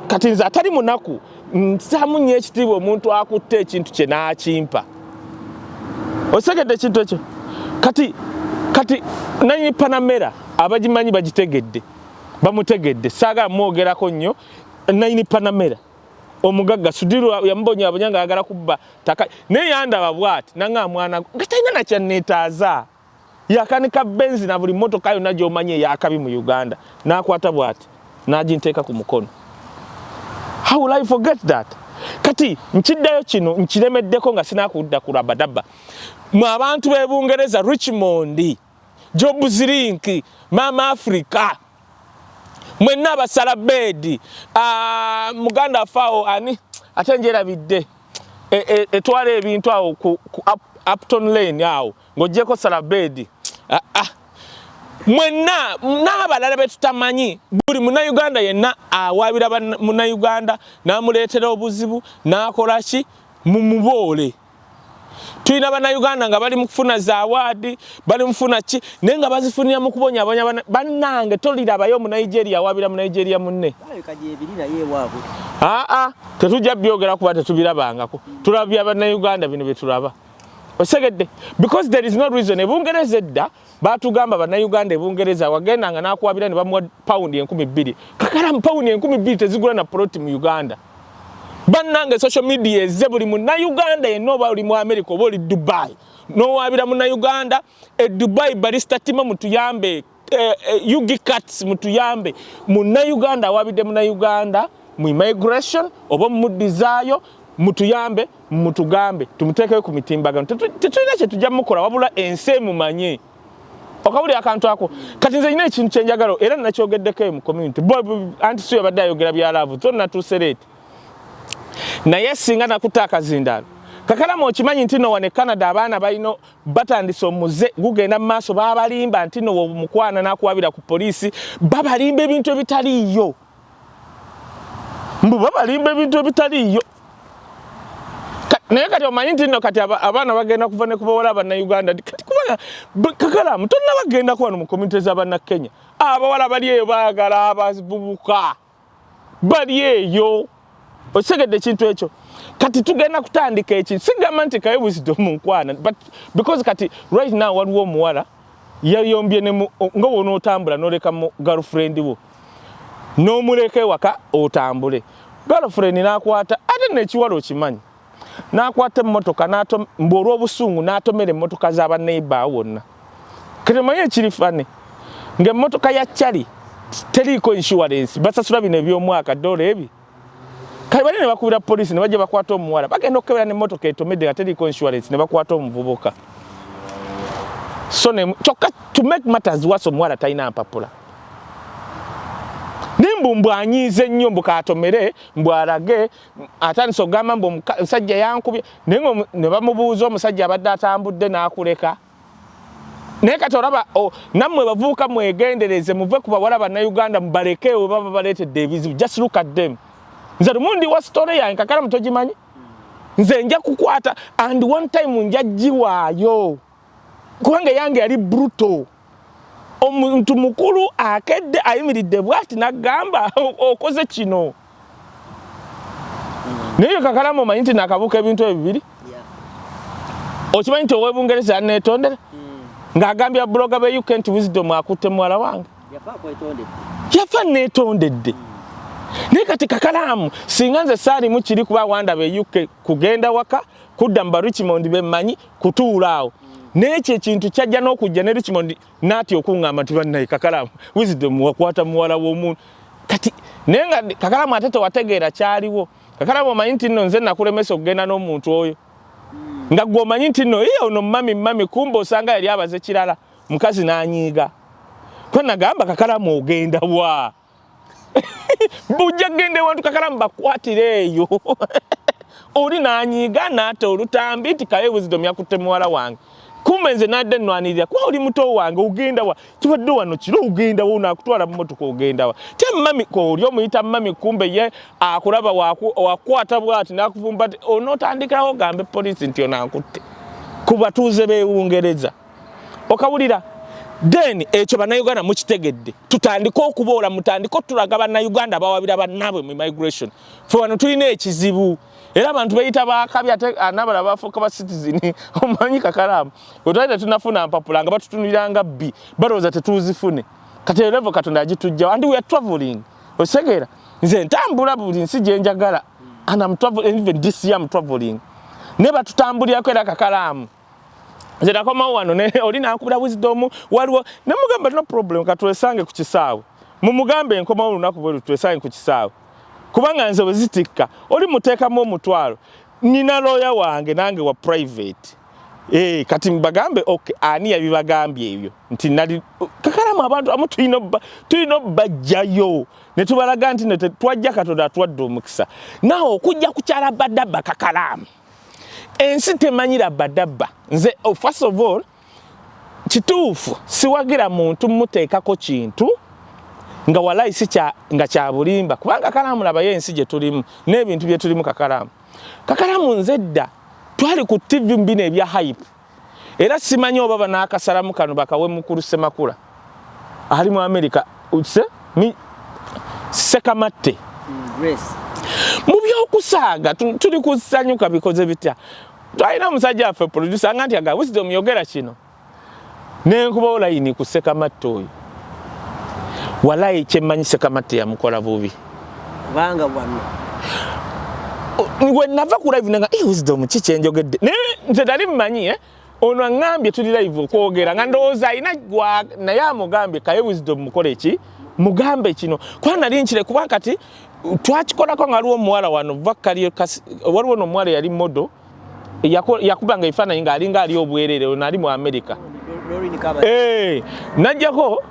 kati nze atali munaku nsamunye ekitiibwa omuntu akutte ekintu kye n'akimpa osegedde ekintu ekyo kati nanyi Panamera abagimanyi bagitegedde bamutegedde saga mwogerako nnyo Naini Panamera omugagga Sudiru yambonya abanyanga agala kubba taka ne yandaba bwati nanga mwana ngatalina na kyanetaaza yakanika benzi na buli motoka yonna gy'omanye yakabi mu Uganda nakwata bwati najinteeka ku mukono. How will I forget that? Kati nkiddayo kino nkiremeddeko nga sinakudda ku Rabadaba mu abantu b'e Bungereza Richmond Job Zirink Mama Africa mwenna abasala bedi muganda fao ani atenjera bidde etwale ebintu awo ku Upton Lane awo ngojeko sala bedi mwenna n'abalala betutamanyi buli muna Uganda yenna awabira muna Uganda namuleetera obuzibu nakolaki mumubole tuyina bana Uganda nga bali mukufuna za award bali mufuna ki nenga bazifunira mu kubonya abanya banange tolirabayo mu Nigeria wabira mu Nigeria munne kaje ebirina ye waabo tetujja byogera kuba tetubirabangako tulabya bana Uganda bino betulaba osegedde because there is no reason ebungereza edda batugamba bana Uganda ebungereza wagenda nga nakuwabira ne bamuwa pound 1200 kakala pound 1200 tezigula na plot mu Uganda bannange social media ezze buli mu Uganda yennoba oli mu America oba oli Dubai no wabira mu Uganda Dubai barista tima mutuyambe Yugi Cats mutuyambe mu Uganda wabide mu Uganda mu immigration oba mu desire mutuyambe mutugambe tumutekeyo ku mitimbagano tetulina kye tujja mukola wabula ense mumanye okabuli akantu ako kati nze ina ekintu kyenjagalo era nakyogeddeko mu community anti suyo badde ayogera byalavu tonna tuserete naye singa nakutaka zindano kakalamu okimanyi nti no wane Canada abaana balino batandise omuze gugenda mu maaso babalimba nti no mukwana nakuwabira ku polisi babalimba ebintu ebitaliyo babalimba ebintu ebitaliyo naye kati omanyi nti no kati abaana bagenda kuva ne kubawola abana Uganda kati kubanga kakalamu tonna bagenda kuwano mu community z'abana Kenya abawala bali eyo baagala abavubuka bali eyo osegedde kintu ekyo kati tugenda kutandika eki sigamba nti kaye wisdom nkwana but because kati right now waliwo omuwala yayombye nga wonootambula noleka mu girlfriend wo n'omuleka ewaka otambule girlfriend nakwata ate nekiwala okimanyi nakwata emmotoka olw'obusungu n'atomera emmotoka z'abaneighbor wonna kati omanyi ekiri fane ng'emmotoka ya Chali teriiko insurance basasula bino eby'omwaka dola ebi kale bali ne bakubira polisi ne bajja bakwata omuwala bagenda okukebera n'emmotoka etomedde nga teriiko insurance ne bakwata omuvubuka so kyokka to make matters worse omuwala talina mpapula nimbumbu anyiize nnyo mbukatomere mbwalage atandise okugamba mbu omusajja yankubye naye ne bamubuuza omusajja abadde atambudde n'akuleka naye kati olaba nammwe bavubuka mwegendereze muve ku bawala bannayuganda mubalekeewo baba baleetedde ebizibu just look at them nze lumundi wa story yange kakala mutogimanyi nze nja kukwata and one time nja giwaayo kubanga yange yali brutal omuntu mukulu akedde ayimiridde bwati nagamba okoze kino naye kakalamu omanyi nti nakabuka ebintu ebibiri okimanyi nti ow'Ebungereza yanneetondera ng'agambya bloga be UK nti Wisdom akutte muwala wange yafa neetondedde naye kati kakalamu singa nze saalimu kiri kuba wanda be UK kugenda waka kudda mu Richmond bemmanyi kutuula awo n'ekyo ekintu kyajja n'okujja ne Richmond naati okuŋŋamba nti bannaye kakalamu Wisdom wakwata muwala w'omuntu kati naye nga kakalamu ate tewategeera kyaliwo kakalamu omanyi nti nno nze nakulemesa okugenda n'omuntu oyo nga gwe omanyi nti nno iye ono mami kumba osanga yali abaze kirala mukazi n'anyiiga kwe nagamba kakalamu ogenda wa bujja gende wantu kakalamu bakwatire eyo oli n'anyiiga n'ate olutambi nti kaye Wisdom yakutte muwala wange kumbe nze nadde nnwanirira kuba oli muto wange ogenda wa kibadde wano kiro ogenda wa onaakutwala mu mmotoka ogenda wa te mami oli omuyita mami kumbe ye akulaba wakwata bwati n'akuvumba ti onootandikirawo ogambe polisi nti onankutte ku batuuze b'Ebungereza okawulira then ekyo bannayuganda mukitegedde tutandike okuboola mutandike otulaga bannayuganda bawabira bannaabwe mu immigration fe wano tulina ekizibu era abantu bayita bakabi ate anabala bafuuka ba citizen omanyi kakalamu otwalira tunafuna mpapula nga batutunuliranga bbi balowooza tetuzifune kati level Katonda agitujja and we are traveling osegera nze ntambula buli nsi gye njagala and I'm traveling even this year I'm traveling neba tutambulirako era kakalaamu nze nakoma wano ne oli nankubira wisdom waliwo nemugamba no problem katwesange ku kisaawe mumugambe nkoma olunaku bwe twesange ku kisaawe kubanga nze wezitikka oli muteekamu omutwalo nina lawyer wange nange wa private kati mbagambe okay ani yabibagambye ebyo nti nali kakalamu abantu amu tulina bajjayo ne tubalaga nti ne twajja Katonda twadde omukisa nawo okujja kukyala badabba kakalamu ensi temanyira badabba nze first of all kituufu siwagira muntu muteekako kintu nga walayi si nga kya bulimba kubanga kakalamu labayo ensi gye tulimu n'ebintu bye tulimu kakalamu nze dda twali ku TV mbina ebya hype era simanyi oba banaakasalamu kano bakawe mukulu Semakula ali mu America Sekamatte mu byokusaaga tuli kusanyuka bikoze bitya twalina omusajja affe producer nga nti aga wisdom yogera kino nenkuba olayini ku Sekamatte oyo walayi kyemmanyi Sekamatte yamukola bubi kubanga bwano ngwe nava ku live nga wisdom kikyenjogedde nze tali mmanyi ono angambye tuli live okwogera nga ndowooza ayina naye amugambye kaye wisdom mukole ki mugambe kino kuba nali nkire kuba kati twakikolako nga waliwo omuwala wano vakali waliwo n'omuwala yali modo yakubanga ebifaananyi ng'alinga ali obwerere nali mu America najjako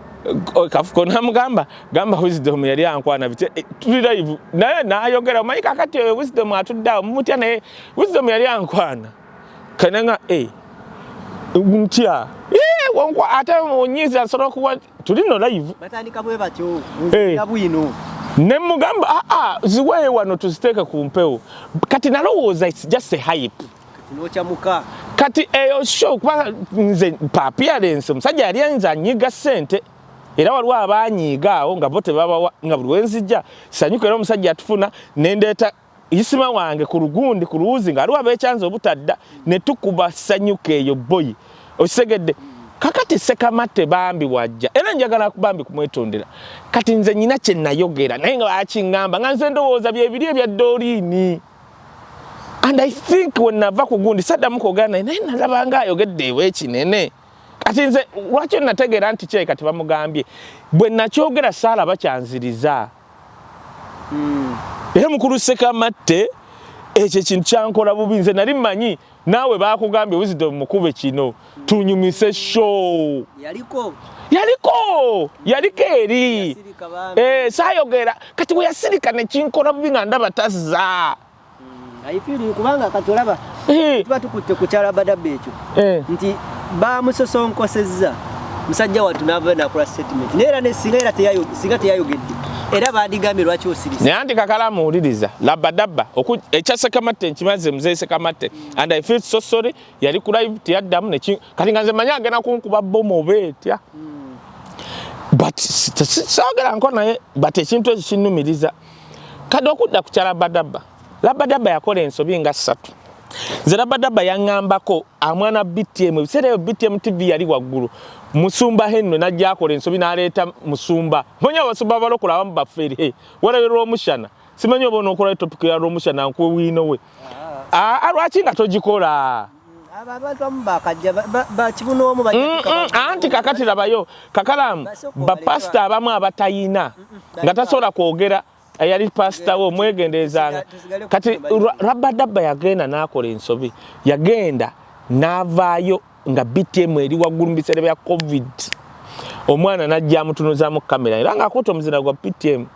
kafuko namugamba gamba wisdom yali ankwana bite tuli live naye nayogera omanyi kakati wisdom atuddawo mumutya naye wisdom yali ankwana kananga ntya wonkwa ate onyiza asobola kuba tuli no live batandika bwe batyo nabwino ne mugamba ziwaye wano tuziteeke ku mpewo kati nalowooza it's just a hype nochamuka kati eyo show kuba nze appearance omusajja yali ayinza anyiga ssente era waliwo abanyiga awo nga bo tebabawa nga buli wenzijja sanyuka era omusajja atufuna nendeeta isima wange ku lugundi ku luwuzi nga aliwo ab'ekyanza obutadda ne tukuba sanyuka eyo boyi okisegedde kakati Sekamatte bambi wajja era njagala kubambi kumwetondera kati nze nyina kye nayogera naye nga bakiŋŋamba nga nze ndowooza byebiri ebya Dorini and I think when nava ku gundi saddamu kwogera naye nalabanga ayogedde ewekinene kati nze lwaki nategeera nti kye kati bamugambye bwe nakyogera saalaba kyanziriza era mukulu Sekamatte ekyo kintu kyankola bubi nze nali mmanyi naawe bakugambye wisdom mukube kino tunyumise show yaliko eri saayogera kati bwe yasirika ne kinkola bubi nga ndaba tazza ayifiri kubanga katolaba tuba tukutte ku kyala badabba ekyo nti bamusosonkosezza musajja wattu n'ava nakola statement neera ne singa teyayogedde era bandigambye lwaki osirisa naye anti kakalamu muwuliriza labadabba ekya Sekamatte nkimaze muzeeyi Sekamatte and I feel so sorry yali ku live teyaddamu kati nga nze manyi agenda kunkuba bomu oba etya but saagera nko naye but ekintu ekyo kinnumiriza kade okudda ku kya labadabba yakola ensobi nga 3 nze labadabba yaŋŋambako amwana BTM ebiseera ebyo BTM TV yali waggulu Musumba Henry najja akola ensobi n'aleeta Musumba mponya abasumba abalokola abamu baffeere walayo Lwomushana simanyi oba onookola topic ya Lwomushana nkuwe wiino we lwaki nga togikola anti kakati labayo kakalamu bapasita abamu abatayina nga tasobola kwogera yali pasita wo mwegendeezanga kati labadabba yagenda n'akola ensobi yagenda n'avaayo nga BTM eri waggulu mu biseera bya COVID omwana najja amutunuzaamu kamera era ng'akuuta omuzira gwa BTM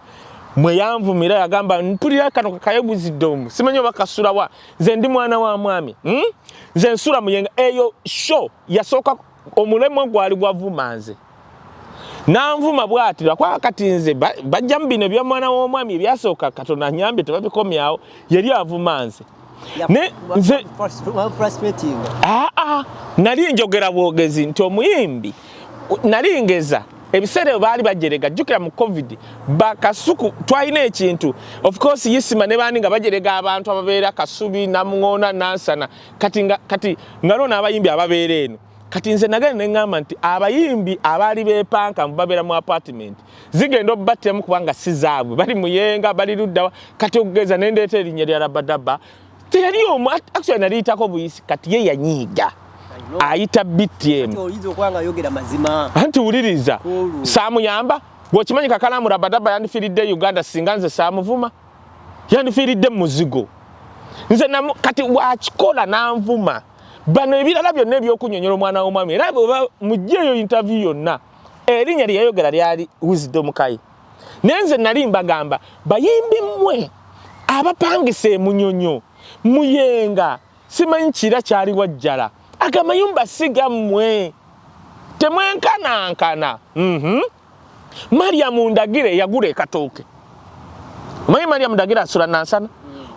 mwe yanvumira yagamba mpulira kano kakaye wisdom simanyi oba kasulawa nze ndi mwana wa mwami nze nsula muyenga eyo show yasooka omulemo gwali gwavuma nze nanvuma bwatira kwa kati nze bajja mu bino ebya mwana w'omwami ebyasooka Katonda anyambye tebabikomyawo yali avuma nze nze nali njogera bwogezi nti omuyimbi nali ngeza ebiseera baali bajerega jjukira mu COVID bakasuku twalina ekintu of course yisima ne bandi nga bajerega abantu ababeera Kasubi Namuŋona Nansana kati nga lona abayimbi ababeera eno kati nze nagenda neŋŋamba nti abayimbi abaali beepanka babeera mu apartment zigenda obbattiramu kubanga si zaabwe bali muyenga bali luddawa kati okugeza nendeeta erinnya lya Rabadaba teyali omu actually naliyitako buyisi kati ye yanyiiga ayita BTM anti wuliriza saamuyamba bw'okimanyi Kakalaamu Rabadaba yandifiiridde Uganda singa nze saamuvuma yandifiiridde muzigo nze kati wakikola nanvuma bano ebirala byonna ebyokunyonyola omwana w'omwami era mujjeeyo interview yonna erinnya lye yayogera lyali Wisdom Kai naye nze nali mbagamba bayimbi mmwe abapangisa emunyonyo muyenga simanyi kira kyali wajjala agamayumba sigammwe temwenkanankana Mariam Ndagire yagula ekatooke omanyi Mariam Ndagire asula Nansana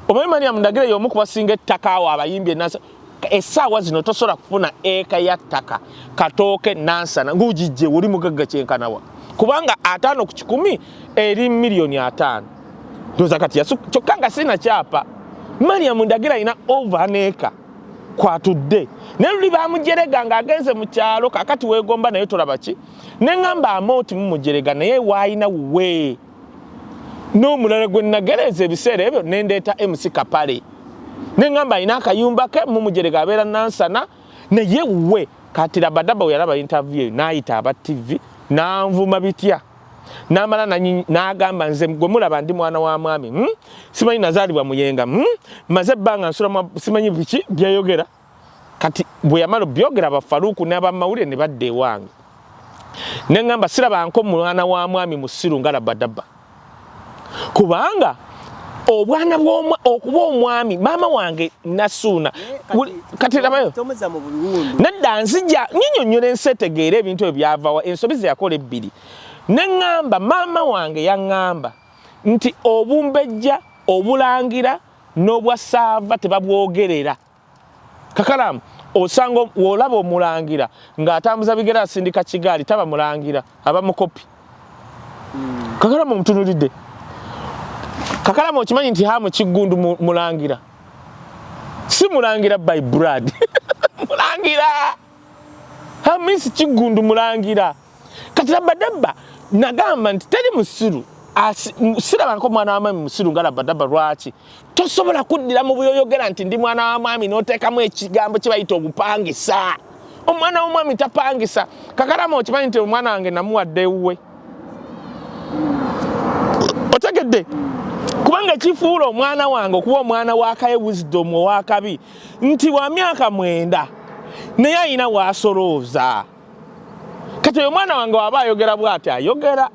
omanyi Mariam Ndagire y'omu ku basinga ettaka awo abayimbi Nansana essaawa zino tosobola kufuna eka ya ttaka katooke Nansana ng'ugijje oli mugagga kyenkanawa kubanga 5 ku 100 eri miliyoni 5 ndoza kati kyokka nga sina kyapa Mariam Ndagire alina over neeka kwatudde naye luli bamujerega ng'agenze mu kyalo kakati weegomba naye tolaba ki ne ŋŋamba amooti mumujerega naye waayina wuwe n'omulala gwe nagereeza ebiseera ebyo nendeeta MC Kapale ne ŋŋamba alina akayumba ke mumujerega abeera Nansana naye wuwe kati Rabadaba we yalaba interview n'ayita aba TV n'anvuma bitya n'amala n'agamba nze gwe mulaba ndi mwana wa mwami simanyi nazaalibwa muyenga maze ebbanga nsula simanyi biki byayogera kati bwe yamala byogera abafaluuku n'abamawulire ne badda ewange ne ŋŋamba sirabanko mwana wa mwami musiru nga Rabadaba kubanga obwana okuba omwami maama wange Nasuuna kati labayo nedda nzija nyinyonnyola ensi etegeera ebintu ebyo byavawa ensobi ze yakola ebbiri ne ŋŋamba maama wange yaŋŋamba nti obumbejja obulangira n'obwasaava tebabwogerera Kakalaamu osanga olaba omulangira ng'atambuza bigere asindika kigaali taba mulangira aba mukopi Kakalaamu omutunulidde Kakalaamu okimanyi nti hamu Kiggundu mulangira si mulangira by blood mulangira hamisi Kiggundu mulangira kati Rabadaba nagamba nti teri musiru sirabanko mwana wa mwami musiru nga Rabadaba lwaki tosobola kuddira mu buyoyogera nti ndi mwana wa mwami n'oteekamu ekigambo kye bayita obupangisa omwana w'omwami tapangisa Kakalaamu okimanyi nti omwana wange namuwadde ewuwe otegedde kubanga kifuula omwana wange okuba omwana wa Kaye Wisdom owakabi nti wa myaka 9 naye alina waasolooza kati oyo mwana wange waba ayogera bw'ati ayogera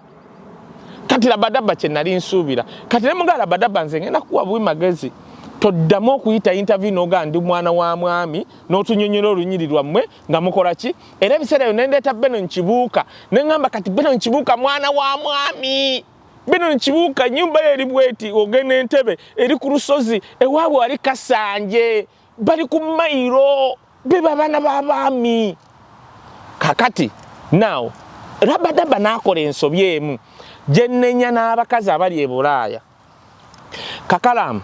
kati Rabadaba kye nali nsuubira kati ne muga Rabadaba nze ngenda kuwa buwi magezi toddamu okuyita interview n'oga ndi mwana wa mwami n'otunyonyola olunyiri lwammwe nga mukola ki era ebiseera ebyo nendeeta Benon Kibuuka ne ŋŋamba kati Benon Kibuuka mwana wa mwami Benon Kibuuka nyumba ye eri bweti ogenda Entebbe eri ku lusozi ewaabwe wali Kasanje bali ku Mairo be babaana b'abaami kakati now Rabadaba n'akola ensobi emu gye nnenya n'abakazi abali e Bulaaya Kakalaamu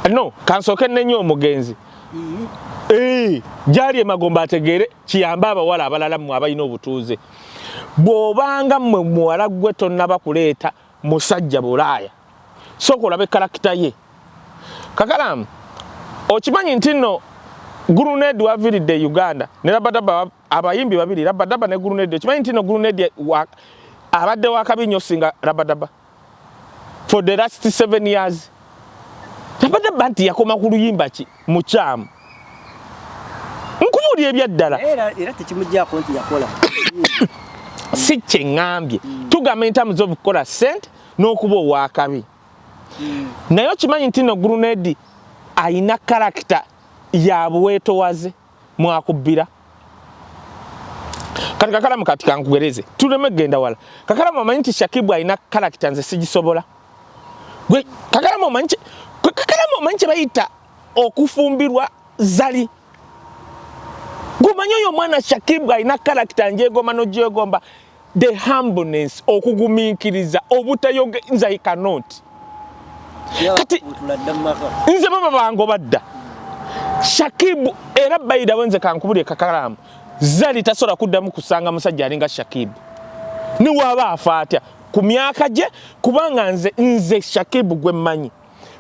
no kansooke nnenya omugenzi gyali emagomba ategeere kiyamba abawala abalala mmwe abalina obutuuze bw'obanga mmwe muwala gwe tonnaba kuleeta musajja Bulaaya sooka olabe karakita ye Kakalaamu okimanyi nti nno Gurunedi waviiridde Uganda ne Rabadaba abayimbi babiri Rabadaba ne Gurunedi okimanyi nti nno Gurunedi abadde wakabi nnyo singa Rabadaba for the last 7 years Rabadaba nti yakoma ku luyimba ki mukyamu nkubuulira ebyaddala era tekimuggyako nti yakola si kye ŋŋambye tugamba entamu z'okukola ssente n'okuba owakabi naye okimanyi nti nno Gurunedi ayina karakita ya buweetowaze mwakubbira kati Kakalaamu kati kankugereze tuleme genda wala Kakalaamu amanyi nti Shakibu alina karakita nze sigisobola gwe Kakalaamu amanyi kye bayita okufumbirwa zali gumanyi oyo omwana Shakibu alina karakita njegomba n'ogyegomba the humbleness okugumiikiriza obutayogenza he cannot kati nze baba bango badda Shakibu era bayida wenze kankubulye Kakalaamu Zali tasobola kuddamu kusanga musajja alinga Shakib ni waba afaatya ku myaka gye kubanga nze Shakib gwe mmanyi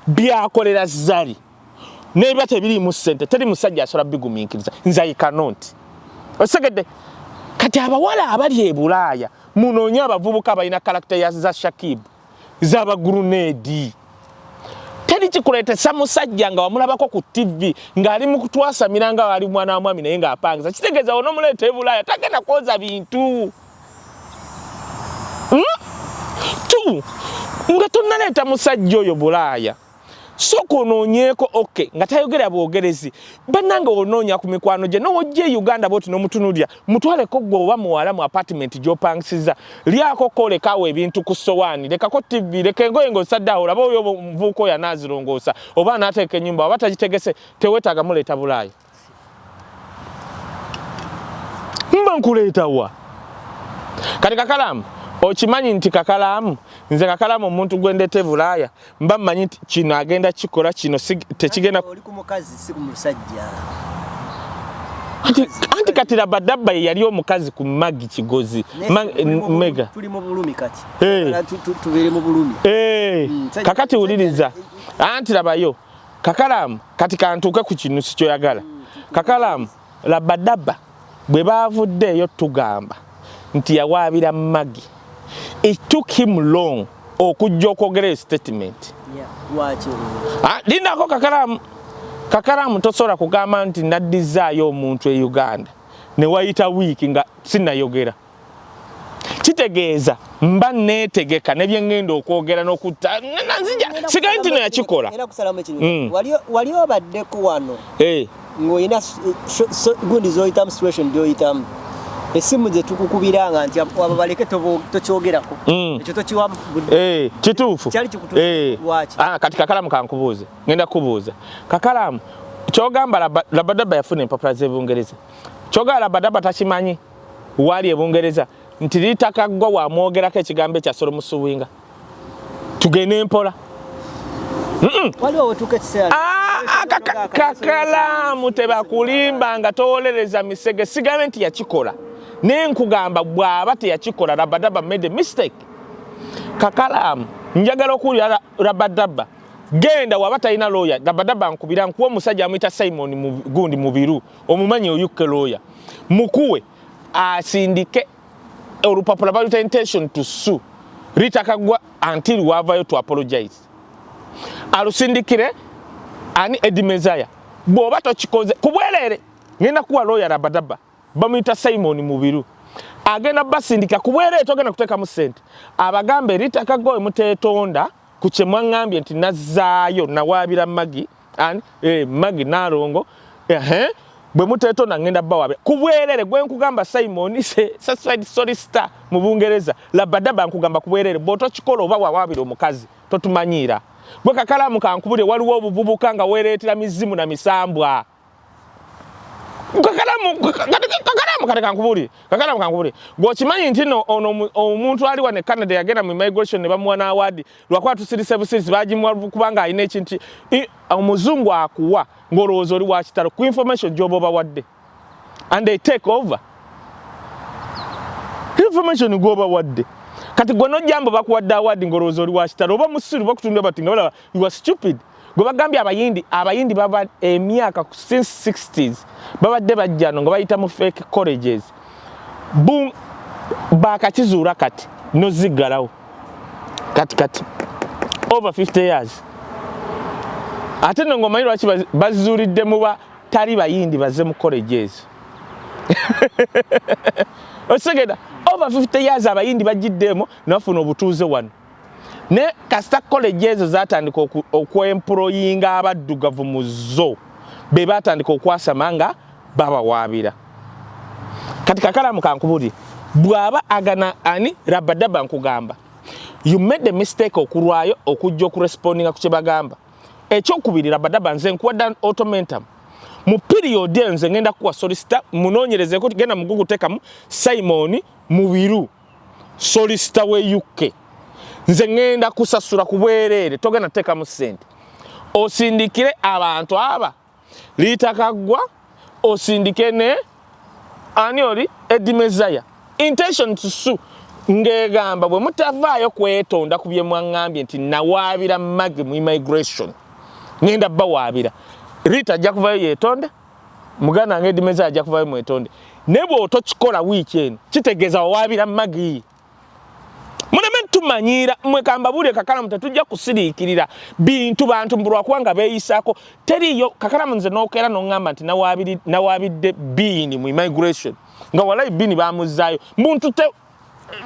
byakolera Zali neba tebiri mu ssente teri musajja asobola bigumiikiriza nze I cannot osegedde kati abawala abali e Bulaaya munoonya abavubuka abalina karakita ya za Shakib z'abagurunedi teri kikuleetesa musajja nga wamulabako ku TV ng'ali mu kutwasamira nga wali mwana wa mwami naye ng'apangiza kitegeeza onomuleeta e Bulaaya tagenda kwoza bintu tu nga tonnaleeta musajja oyo Bulaaya soko onoonyeeko okay nga tayogera bwogerezi bannanga onoonya ku mikwano gye n'owojja e Uganda bwoti n'omutunulira mutwaleko gwe oba muwala mu apartment gy'opangisiza lyako kolekaawo ebintu ku sowaani lekako TV leka engoye ng'osadde awo olaba oyo omuvuuka oyo anaazirongoosa oba anaateeka ennyumba oba tagitegese teweetaaga muleeta Bulaaya mba nkuleetawa kati Kakalamu okimanyi nti Kakalamu nze Kakalamu omuntu gwendete Bulaaya mba mmanyi kino agenda kikola kino tekigenda oli ku mukazi si ku musajja anti kati Rabadaba yali omukazi ku Magi Kigozi Mega tuli mu bulumi kati tubere mu bulumi kakati wuliriza anti labayo Kakalamu kati kantuuke ku kinu si kyoyagala Kakalamu Rabadaba bwe baavuddeeyo tugamba nti yawaabira Magi. It took him long okujja okwogera statement. Lindako Kakalamu tosobola kugamba nti naddizaayo omuntu e Uganda ne wayita wiiki nga sinnayogera. Kitegeeza mba neetegeka ne bye ngenda okwogera n'okutta nanzija sigaye nti yakikola. Era kusalamu ekintu. Wali obaddeko wano. Ng'olina gundi z'oyitamu situation gy'oyitamu. Esimu ze tukukubiranga nti abo baleke tokyogerako ekyo tokiwa kituufu kyali kikutuufu waaki kati Kakalamu kankubuuze ngenda kubuuza Kakalamu kyogamba Rabadaba yafuna empapula z'Ebungereza kyogamba Rabadaba takimanyi wali e Bungereza nti litakaggwa wamwogerako ekigambo ekya Solomusuwinga tugende empola waliwo wetuuka ekiseera Kakalamu tebakulimba nga towolereza misege sigambe nti yakikola nenkugamba bw'aba teyakikola Rabadaba made a mistake. Kakalamu njagala okuwulira Rabadaba genda waba talina lawyer Rabadaba nkubira nkuwa omusajja amuyita Simon gundi mubiru omumanyi oyukke lawyer mukuwe asindike olupapula baluyita intention to sue litakagwa until wavayo to apologize alusindikire ani Edimezaya bw'oba tokikoze kubwerere ngenda kuwa lawyer Rabadaba bamuyita Simon mubiru agenda basindika kubwerere togenda kuteekamu ssente abagambe litakagwa muteetonda ku kye mwaŋŋambye nti nazzaayo nawaabira Magi Magi Narongo bwe muteetonda ngenda bawaabira kubwerere gwe nkugamba Simon certified solicitor mu Bungereza Rabadaba nkugamba kubwerere bw'otokikola oba wawaabira omukazi totumanyiira gwe Kakalamu kankubule waliwo obuvubuka nga weereetera mizimu na misambwa Kakalamu kankubule gwokimanyi nti omuntu ali wane Canada yagenda mu immigration ne bamuwa n'awadi lwakuba tusirise busirisi bagimuwa kubanga alina ekintu omuzungu akuwa ng'olowooza oli wa kitalo ku information gy'oba obawadde and they take over information gw'oba wadde kati gwe nojjambo bakuwadde awadi ng'olowooza oli wa kitalo oba musiru bakutundira bati nga balaba you are stupid gwe bagambye abayindi baba emyaka since 60s babadde bajjano nga bayita mu fake colleges bakakizuula kati noziggalawo kati over 50 years ate no ng'omanyi lwaki bazizuulidde mu batali bayindi baze mu colleges osegeda over 50 years abayindi bagiddemu nafuna obutuuze wano ne kasita college ezo zatandika okwemployinga abaddugavu mu zo be batandika okwasama nga babawaabira kati Kakalamu kankubuli bw'aba agana ani Rabadaba nkugamba you made a mistake okulwayo okujja okurespondinga ku kye bagamba ekyokubiri Rabadaba nze nkuwadde automatum mu period nze ngenda kuwa solicitor munoonyerezeko genda mu Google tekamu Simon Mubiru solicitor we UK nze ngenda kusasula kubwerere togenda tekamu ssente osindikire abantu aba litakagwa osindike ne ani oli Eddie Mezaya intention to sue ngegamba bwe mutavaayo kwetonda ku bye mwangambye nti nawaabira Maggie mu immigration ngenda bawaabira Rita ajja kuvayo yeetonde muganda wange Eddie Mezaya ajja kuvayo mwetonde ne bw'otokikola wiiki eno kitegeeza wawaabira Maggie. Muneme tumanyira mwekamba bule Kakalamu tetujja kusiriikirira bintu bantu mbulwakuba nga beeyisaako teriyo Kakalamu nze n'okeera n'oŋŋamba nti nawaabidde Biini mu immigration nga walayi Biini baamuzzaayo muntu te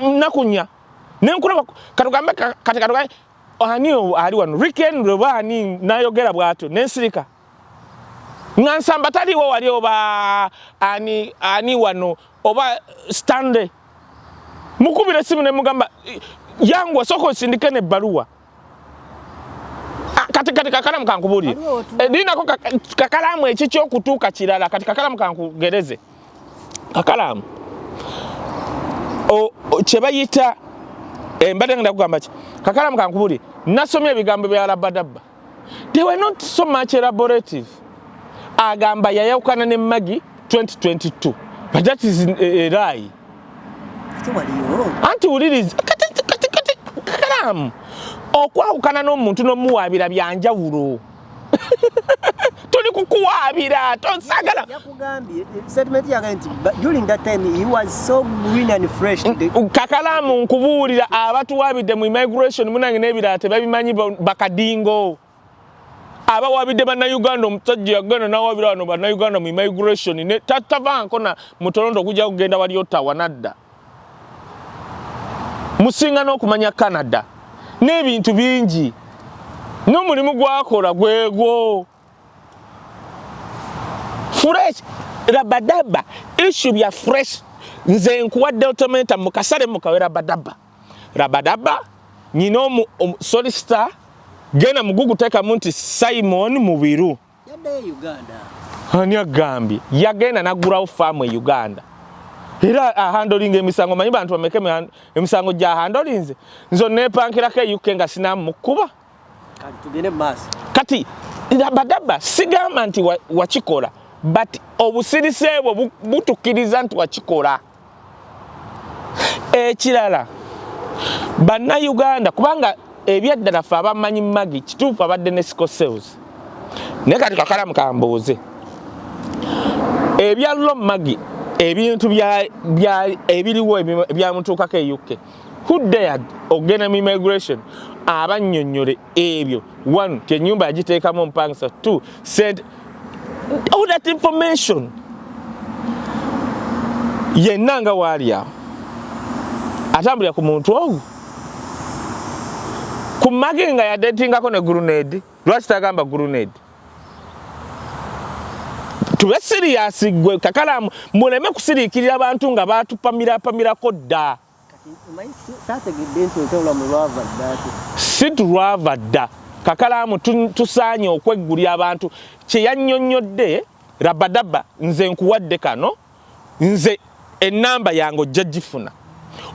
nakunya nenkulaba katugambe kati katugambe ani ali wano Ricken Rubani nayogera bw'atyo n'ensirika nga nsamba taliwo wali oba ani wano oba Stanley mukubira simu ne mugamba yangu soko sindike ne baluwa kati Kakalamu kankubulire dinako Kakalamu ekikyo okutuuka kirala kati Kakalamu kankugereze Kakalamu kye bayita mbadde ngenda kugamba ki Kakalamu kankubulire nasomye ebigambo bya Rabadaba they were not so much elaborative agamba yayawukana ne Maggie 2022 but that is a lie anti uliriza kati Kakalamu okwawukana n'omuntu n'omuwaabira byanjawulo tuli kukuwaabira tosagala yakugambye statement yagamba nti during that time he was so green and fresh Kakalamu nkubuulira abatuwaabidde mu immigration munange n'ebirala tebabimanyi bakadingo abawaabidde bannayuganda omusajja yagenda n'awaabira wano bannayuganda mu immigration ne tatavanko na mutolondo okujja kugenda wali Ottawa nadda musinga n'okumanya Canada n'ebintu bingi n'omulimu gwakola gwegwo fresh Rabadaba issue bya fresh nze nkuwadde automata mukasale mukawe Rabadaba nyina solicitor gena mugugu teka munti Simon Mubiru yadde Uganda ani agambye yagenda nagulawo farm e Uganda era handling emisango manyi bantu bameke emisango gya handlinze nzo nepankirako UK nga sinamukuba kati tugende mass kati Rabadaba sigamba nti wakikola but obusirise bwo butukiriza nti wakikola ekirala banna Uganda kubanga ebyaddala fe abamanyi Maggie kituufu abadde ne sickle cells naye kati Kakalamu kambuuze ebyallo Maggie ebintu ebiriwo ebyamutuukako e UK who dared ogenda mu immigration abannyonnyole ebyo one ennyumba yagiteekamu omupangisa two said all that information yenna nga waali awo atambulira ku muntu ogu ku Maggie nga yadetingako ne grenade lwaki tagamba grenade tube serious gwe Kakalamu muleme kusiriikirira abantu nga batupamirako dda si tulwava dda Kakalamu tusaanye okweggulya abantu kye yannyonnyodde Rabadaba nze nkuwadde kano nze ennamba yange ojja gifuna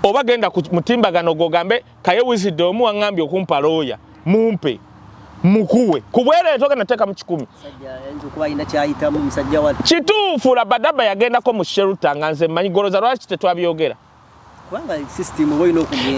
oba genda ku mutimbagano gogambe kaye wisdom wangambye okumpa lawyer mumpe mukuwe kubweleeto genda teeka mu 10 kituufu Rabadaba yagendako mu Shelter nga nze mmanyi goloza lwaki tetwabyogera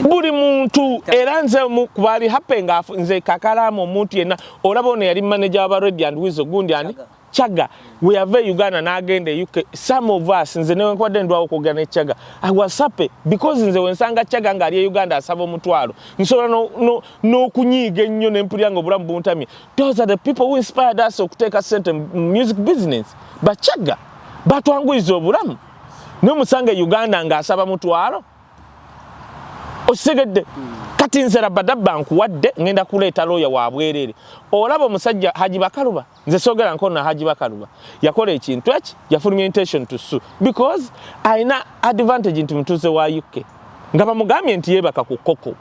buli muntu era nze kubali hapenga nze Kakalamu omuntu yenna olaba ono yali manager wa Red and Weasel gundi ani Chaga we have Uganda n'agenda UK some of us nze newe nkwadde ndwawo okugana ne Chaga I was happy because nze wensanga Chaga nga ali Uganda asaba omutwalo nsobola n'okunyiiga ennyo n'empulira nga obulamu buntamye those are the people who inspired us okuteka sente music business but Chaga batwanguyiza obulamu n'omusanga Uganda nga asaba mutwalo osegedde kati nze Rabadaba nkuwadde ngenda kuleeta lawyer wa bwerere olaba omusajja Haji Bakaluba nze sogera nkona Haji Bakaluba yakola ekintu eki yafulumya intention to sue because aina advantage nti mutuze wa UK nga bamugambye nti yebaka ku koko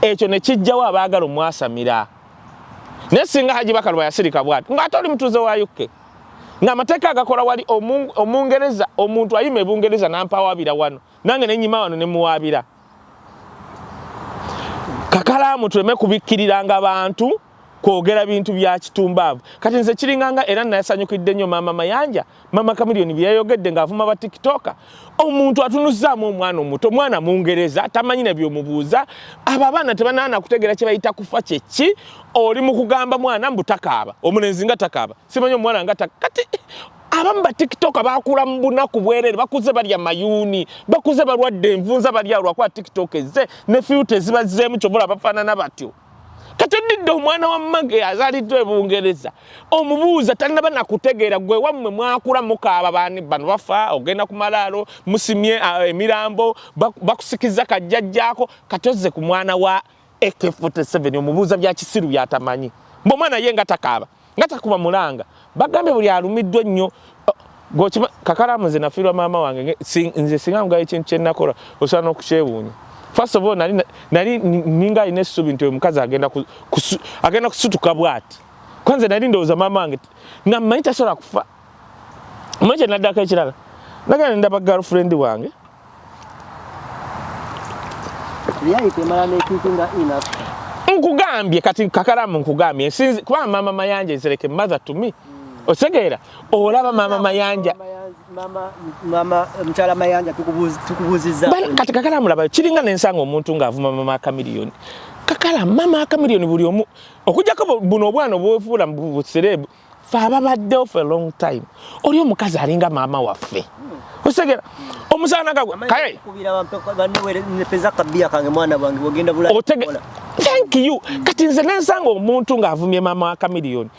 ekyo ne kijjawo abaagala omwasamira ne singa Haji Bakaluba yasirika bwati nga atoli mutuze wa UK nga amateeka agakola wali omungereza omuntu ayime bungereza nampawabira wano nange nenyima wano ne muwabira Kakalamu tuleme kubikkiriranga abantu kwogera bintu bya kitumbaavu kati nze kiringanga era nayasanyukidde nnyo maama Mayanja Mama Chameleone bye yayogedde ng'avuma ba TikToker omuntu atunuzaamu omwana omuto mwana Mungereza tamanyi ne by'omubuuza abo abaana tebanaana kutegeera kye bayita kufa kyeki oli mu kugamba mwana mbu takaaba omulenzi nga takaaba simanyi omwana nga kati abamu ba TikToker bakula mu bunaku bwerere bakuze balya mayuuni bakuze balwadde envunza balya lwakwa TikTok ezze ne filter zibazzeemu kyobula bafaanana batyo kati odidde omwana wa mmage azaliddwa e Bungereza omubuuza talina nakutegeera gwe wammwe mwakula mukaaba baani bano bafa ogenda ku malaalo musimye emirambo bakusikiza kajjajjaako kati ozze ku mwana wa AK47 omubuuza bya kisiru byatamanyi mbu omwana ye nga takaaba nga takuba mulanga bagambye buli alumiddwa nnyo gokima Kakalamu nze nafiirwa maama wange nze singa mugayo ekintu kye nakola osobola n'okukyewuunya first of all nali ninga ine essuubi nti omukazi agenda kusutuka bw'ati kwanza nali ndowooza maama wange nga mmanyi tasobola kufa mmanyi kye naddako ekirala nagenda ndaba girlfriend wange nkugambye kati Kakalamu nkugambye kuba maama Mayanja is like a mother to me osegeera olaba maama Mayanja mama mchala Mayanja tukubuuzizza kati Kakalamu laba kiringa n'ensanga omuntu ng'avuma Mama Chameleone Kakalamu Mama Chameleone buli omu okujjako buno obwana obwefuula mu buserebu fe ababaddewo for a long time oli omukazi alinga maama waffe osegeera omusaana gagwe kaye kubira peza kabia kange mwana wange ogenda bula thank you kati nze nensanga omuntu ng'avumye Mama Chameleone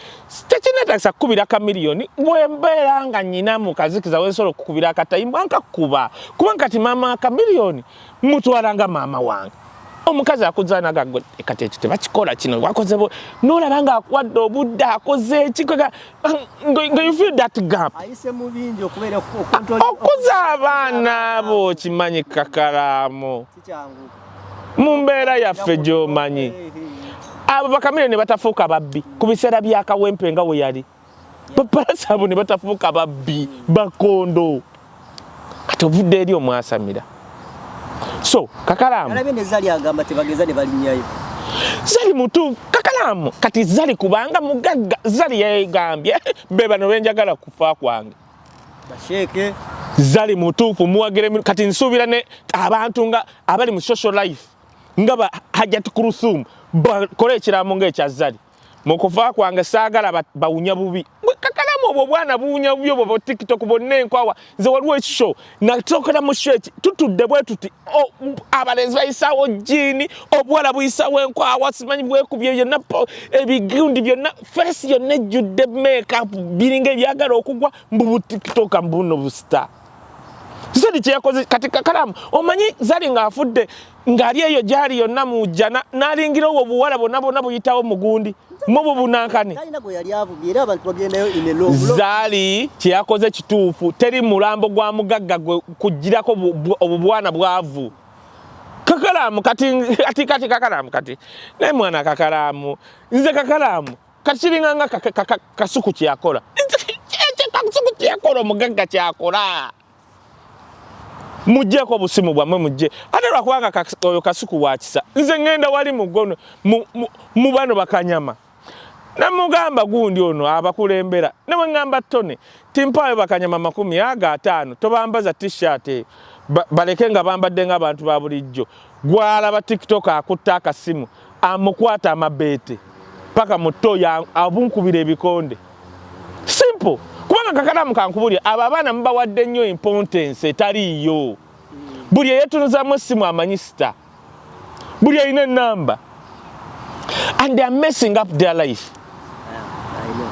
tekinetagisa kukubira Chameleone bwembeera nga nnyina mukazikiza wensobola okukubira akatayimba nkakuba kuba kati Mama Chameleone mutwalanga maama wange omukazi akuzaana gagwe kati ekyo tebakikola kino wakoze n'olaba ng'akuwadde obudde akoze eki nga you feel that gap ayise mu bingi okubeera okuza abaana abo kimanyi Kakalamu kikyangu mu mbeera yaffe gy'omanyi abo ba Chameleone ne batafuuka babbi ku biseera by'akawempe nga we yali papalasi abo ne batafuuka babbi bakondo kati ovudde eri omwasamira so Kakalamu alabende zali agamba tebageza ne balinnyayo zali mutu Kakalamu kati zali kubanga mugagga zali yegambye be bano benjagala kufa kwange basheke zali mutuufu muwagire kati nsuubira ne abantu nga abali mu social life nga Hajjat Kurusum bakola ekiraamo ng'ekya zali mu kufa kwange saagala bawunya bubi Kakalamu obwo bwana buwunya bubi obwo TikTok bonna enkwawa nze waliwo ekisho natokera mu show tutudde bwe tuti abalenzi bayisawo jini obwala buyisawo enkwawa simanyi bwekubye byonna ebigundi byonna face yonna ejjudde makeup biringa ebyagala okugwa mbu TikTok mbuno busta zali kyeyakoze kati Kakalamu omanyi zali ng'afudde ng'ali eyo gyali yonna mujjana n'alingira obwo buwala bonna buyitawo mugundi mubu bunankane zali kyeyakoze kituufu teri mulambo gwa mugagga kugirako obubwana bwavu Kakalamu kati Kakalamu kati naye mwana Kakalamu nze Kakalamu kati kiringanga kasuku kyeyakola kasuku kyeyakola omugagga kyakola mujjeko obusimu bwammwe mujje ate lwakubanga oyo kasuku wakisa nze ngenda wali mugono mu bano bakanyama namugamba gundi ono abakulembera newe ngamba Tone timpayo bakanyama 50 tobambaza t-shirt baleke nga bambadde ng'abantu ba bulijjo gwalaba TikTok akutta akasimu amukwata amabeete paka muto ya abunkubira ebikonde simple kubanga Kakalamu kankubulya abo abaana mubawadde nnyo importance etaliyo buli eyetunuzamu essimu amanyisita buli ayina enamba and they are messing up their life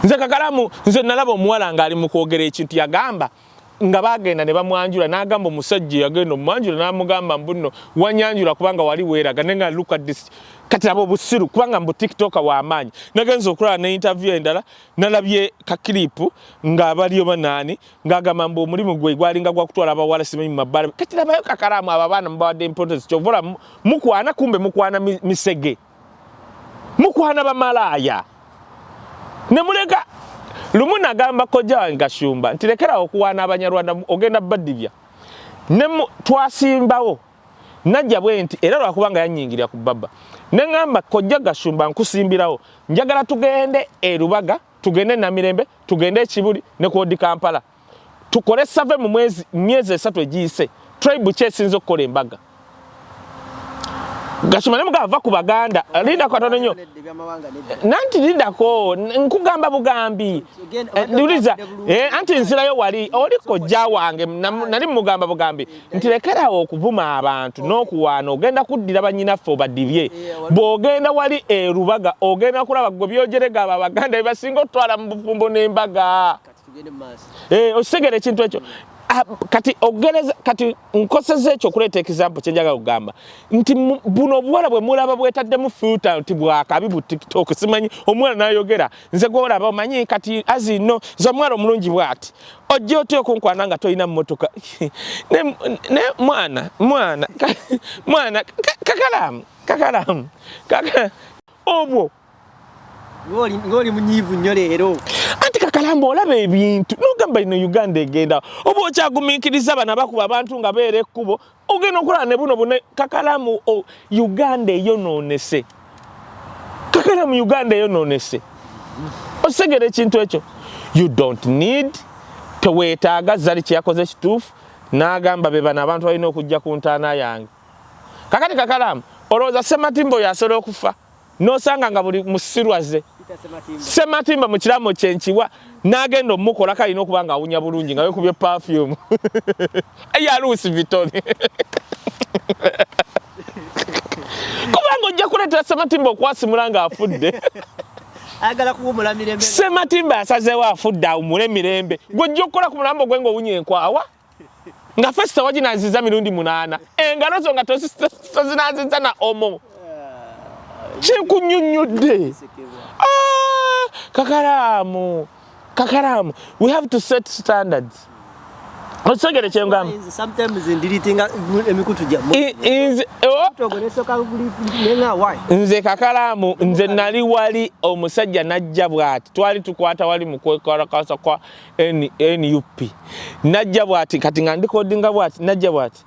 nze Kakalamu nze nalaba omuwala ng'ali mu kwogera ekintu yagamba nga bagenda ne bamwanjula n'agamba omusajja yagenda omwanjula n'amugamba mbuno wanyanjula kubanga wali weeraga nenga look at this kati abo busiru kubanga mbu TikToker w'amaanyi nagenza okulaba ne interview endala nalabye ka clip nga baliyo banaani ng'agamba mbu omulimu gwe gwalinga gwa kutwala abawala simanyi mu mabbala kati labayo Kakalamu abo abaana mubawadde importance kyovola mukwana kumbe mukwana misege mukwana bamalaaya ne muleka lumu nagamba kojja wange Kashumba nti lekera okuwaana Abanyarwanda ogenda badibya ne twasimbawo najja bwe nti era lwakubanga yannyingirira ku baba ne ngamba kojja Gashumba nkusimbirawo njagala tugende Lubaga tugende Namirembe tugende Kibuli ne Kodi Kampala tukole save mu myezi 3 egiyise tribe kyesinza okukola embaga Gashumba ne mugava ku Baganda linda katono nnyo nanti lindako nkugamba bugambi ndiuliza anti nzirayo wali oli kojja wange nali mugamba bugambi nti lekerawo okuvuma abantu n'okuwaana ogenda kuddira bannyinaffe obadibye bw'ogenda wali Lubaga ogenda kulaba gwe byogerega abo Abaganda be basinga otwala mu bufumbo n'embaga okitegera ekintu ekyo kati ogereza kati nkoseze ekyo kuleeta example kyenjaga kugamba nti buno obuwala bwe mulaba bwetaddemu filter nti bwakabi bu TikTok simanyi omwana nayogera nze gwolaba omanyi kati azino nze omwana omulungi bwati ojja otyo okunkwana nga toyina mmotoka ne mwana kakalamu obwo ngoli munyivu nnyo leero anti Kakalamu olaba ebintu nogamba ino Uganda egenda oba okyagumiikiriza bana bakuba abantu nga beera ekkubo ogenda okulaba ne buno bune Kakalamu Uganda eyonoonese Kakalamu Uganda eyonoonese osegera ekintu ekyo you don't need teweetaaga zali kyeyakoze kituufu n'agamba be bano abantu balina okujja ku ntaana yange kakati Kakalamu olowooza Sematimba oyo asobola okufa n'osanga nga buli musirwaze Sematimba mu kiramo kyenkiwa n'agenda omukola kalina okuba nga awunya bulungi nga wekubye perfume ya Louis Vuitton kubanga ojja kuleetera Sematimba okwasimula nga afudde agala kuwumula mirembe Sematimba asazeewo afudde awumule mirembe gw'ojja okukola ku mulambo gwe ng'owunya enkwawa nga fesita waginaziza mirundi 8 engalo zo nga tozinaziza na omo Chinkunyunyude. Kakalamu. We have to set standards. Osegere kyengamba. Sometimes in deleting emikutu jamu. Nze Kakalamu nze nali wali omusajja najja bwati. Twali tukwata wali mu kwekalakasa kwa NUP. Najja bwati kati nga ndikodinga bwati najja bwati.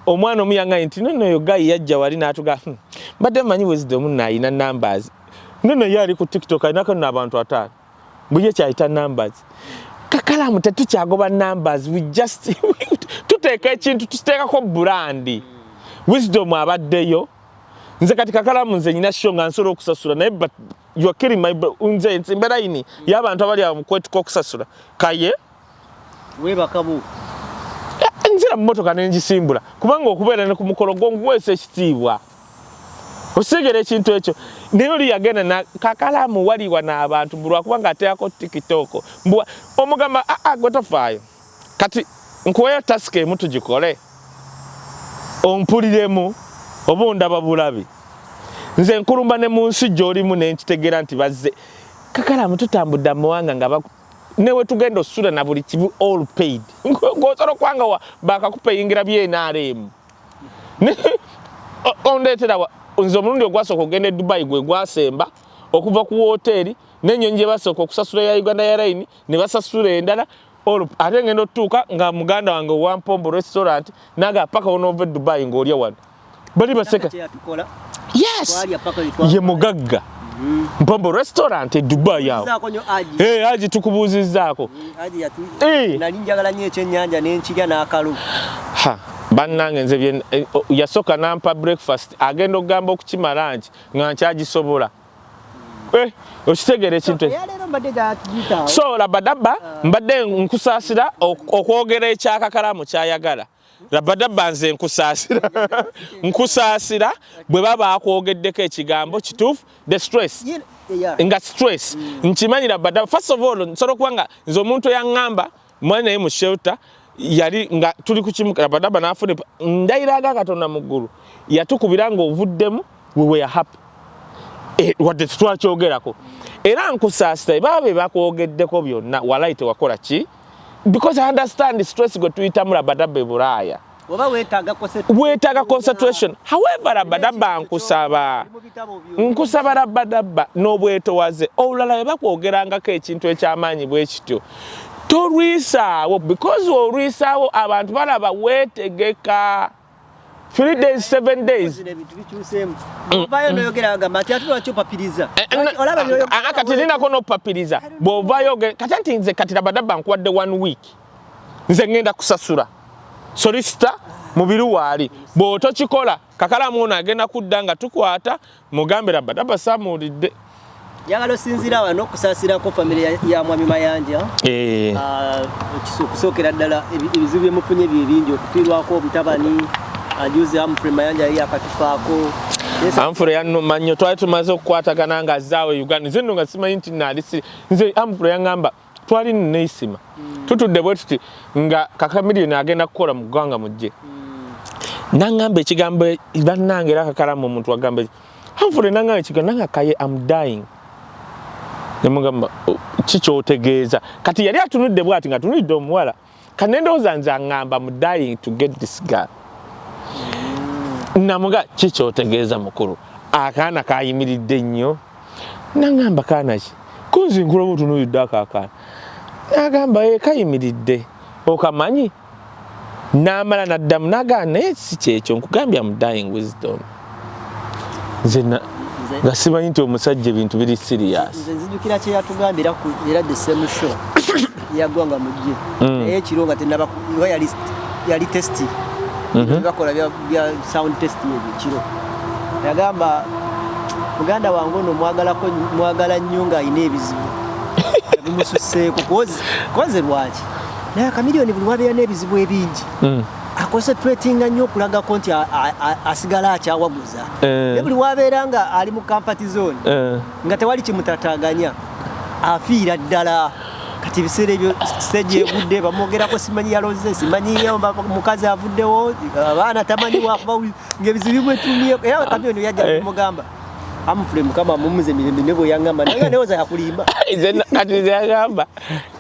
Omwana omuyanga nti nono yo guy yajja wali natuga badde manyi Wisdom nayina numbers nono yali ku TikTok ayinako n'abantu 5 buje kyayita numbers Kakalamu tetukyagoba numbers we just tuteeka ekintu tuteekako brand Wisdom abaddeyo nze kati Kakalamu nze nyina show nga nsobola okusasula naye but you are killing my nze mbera yini y'abantu abali amukwetuka okusasula kaye webakabu nzira mmotoka nenjisimbula kubanga okubeera ne ku mukolo gw'ongwese ekitiibwa osigera ekintu ekyo naye oli yagenda na Kakalamu waliwa n'abantu bulwa kubanga ateekako TikTok omugamba gwe tofaayo kati nkuweyo tasika emu tugikole ompuliremu oba ondaba bulabi nze nkulumba ne mu nsi gy'olimu nenkitegeera nti bazze Kakalamu tutambudde amawanga nga newe tugenda osula na buli kibu all paid ng'osobola kwanga bakakupeyingira byenaremu ondeetera nze omulundi ogwasooka ogenda e Dubai gwe gwasemba okuva ku woteeri n'ennyonyi gye basooka okusasula ya Uganda Airlines ne basasula endala ate ngenda otuuka nga muganda wange Wampombo restaurant naga paka onoova e Dubai ng'olya wano bali baseka yes ye mugagga Mpombo restaurant e Dubai yao. Aji tukubuzizaako. Nali njagala nnyo ekyennyanja n'enkirya n'akalu. Bannange nze yasooka nampa breakfast agenda okugamba okukima lunch nga nkyagisobola. Okitegera ekintu so Labadaba mbadde nkusaasira okwogera ekya Kakalamu kyayagala. Labadaba nze nkusaasira bwe baba akwogeddeko ekigambo kituufu the stress nga stress nkimanyi Labadaba first of all nsobola kubanga nze omuntu yaŋŋamba mwana naye mu shelter yali nga tuli ku kimu Labadaba n'afuna ndayiraga Katonda mu ggulu yatukubira nga ovuddemu we were happy wadde tetwakyogerako era nkusaasira baba be bakwogeddeko byonna walayi tewakola ki because I understand the stress gwe tuyitamu Labadaba e Bulaaya weetaaga concentration however Labadaba nkusaba Labadaba n'obwetowaze olulala bwe bakwogerangako ekintu eky'amaanyi bwe kityo tolwisaawo because olwisaawo abantu balaba weetegeka 3 days 7 days ebintu bikyusemu bayo noyogera agamba ati ate lwaki opapiriza kati ninako nopapiriza bw'ovaayo kati anti nze kati Rabadaba nkuwadde 1 week nze ngenda kusasula solicita mubiri waali bw'otokikola Kakalamu ono agenda kudda nga tukwata mugambe Rabadaba samuulidde yagala osinziira wano okusaasirako famire ya Mwami Mayanja okusookera ddala ebizibu byemufunye bingi okufiirwako obutabani ajuze Humphrey Mayanja yali akatufaako Humphrey yanomannyo twali tumaze okukwatagana nga azaawe Uganda nze nno nga simanyi nti naalisi nze Humphrey yaŋŋamba twali neisima tutudde bwe tuti nga Kakamiliyoni agenda kukola mu ggwanga mujje naŋŋamba ekigambo bannange era Kakalamu omuntu wagamba Humphrey naŋŋamba ekigambo nanga kaye am dying nemugamba kikyotegeeza kati yali atunudde bwati nga tunudde omuwala kanendowooza nze aŋŋamba am dying to get this girl namuga kikyotegeeza mukulu akaana kayimiridde nnyo naŋŋamba kaana ki kunzingula oba otunuulidde akaakaana nagamba kayimiridde okamanyi n'amala naddamu nagaa naye si kyekyo nkugambye am dying wisdom nze nga simanyi nti omusajja ebintu biri serious nze nzijukira kye yatugambira era the same show yaggwanga mujje naye ekiro nga tenaba yali testi bakola bya sound test ekiro yagamba muganda wange ono mwagala nnyo nga ayina ebizibu bimususseeko koze lwaki naye Kamiliyoni buli wabeera n'ebizibu ebingi akonsentratinga nnyo okulagako nti asigala akyawaguza naye buli wabeera nga ali mu comfort zone nga tewali kimutataganya afiira ddala kati ebiseera ebyo stage egudde bamwogerako simanyi yaloze simanyi mukazi avuddewo abaana tamanyi wakuba ng'ebizibu bwetumye era Kamiliyoni yajja kumugamba Humphrey mukama mumuze mirembe nebo yangamba naye newoza yakulimba kati yagamba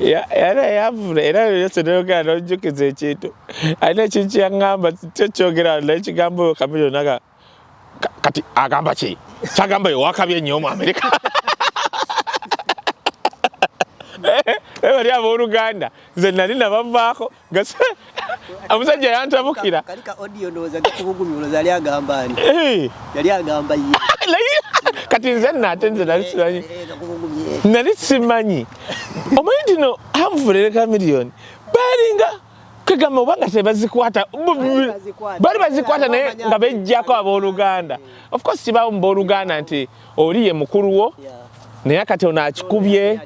era yose nayogera nojjukiza ekintu alina ekintu kyangamba tekyogera naye kigambo Kamiliyoni naga kati agamba ki kyagamba yo wakabye nnyo mu Amerika bali abooluganda nze nali nabavaako omusajja yantabukira kalika audio ndowooza gakubugumya yali agamba ani yali agamba ye kati nze nate nze nali simanyi omanyi nti no Humphrey ne Kamiliyoni balinga kagamba obanga tebazikwata bali bazikwata naye nga bejjako abooluganda of course kibaawo mu booluganda nti oli ye mukulu wo naye kati ono akikubye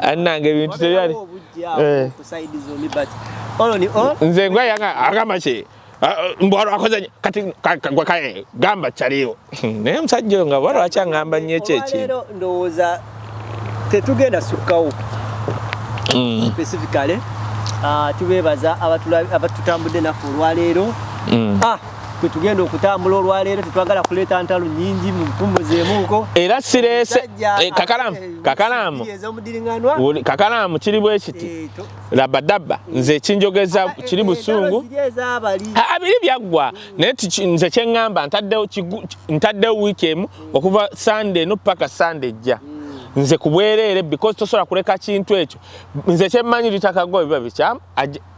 annange ebintu tebyali nze ngwe yanga agamba ki mbwalo akoze kati kae gamba chaliyo naye musajja nga bwalo akyangamba nnyo ekintu ndowooza tetugenda sukkawo specifically tubeebaza abatutambudde naffe olwaleero tugenda okutambula olwaleero tetwagala kuleeta ntalo nnyingi mu mpumbuzeemuuko era sireese kakalamu kiri bwe kiti Rabadaba nze ekinjogeza kiri busungu abiri byaggwa naye nze kyeŋŋamba ntaddewo wiiki emu okuva Sunday no paka Sunday ejja nze ku bwereere because tosobola kuleka kintu ekyo nze kyemmanyi litakagwa biba bikyamu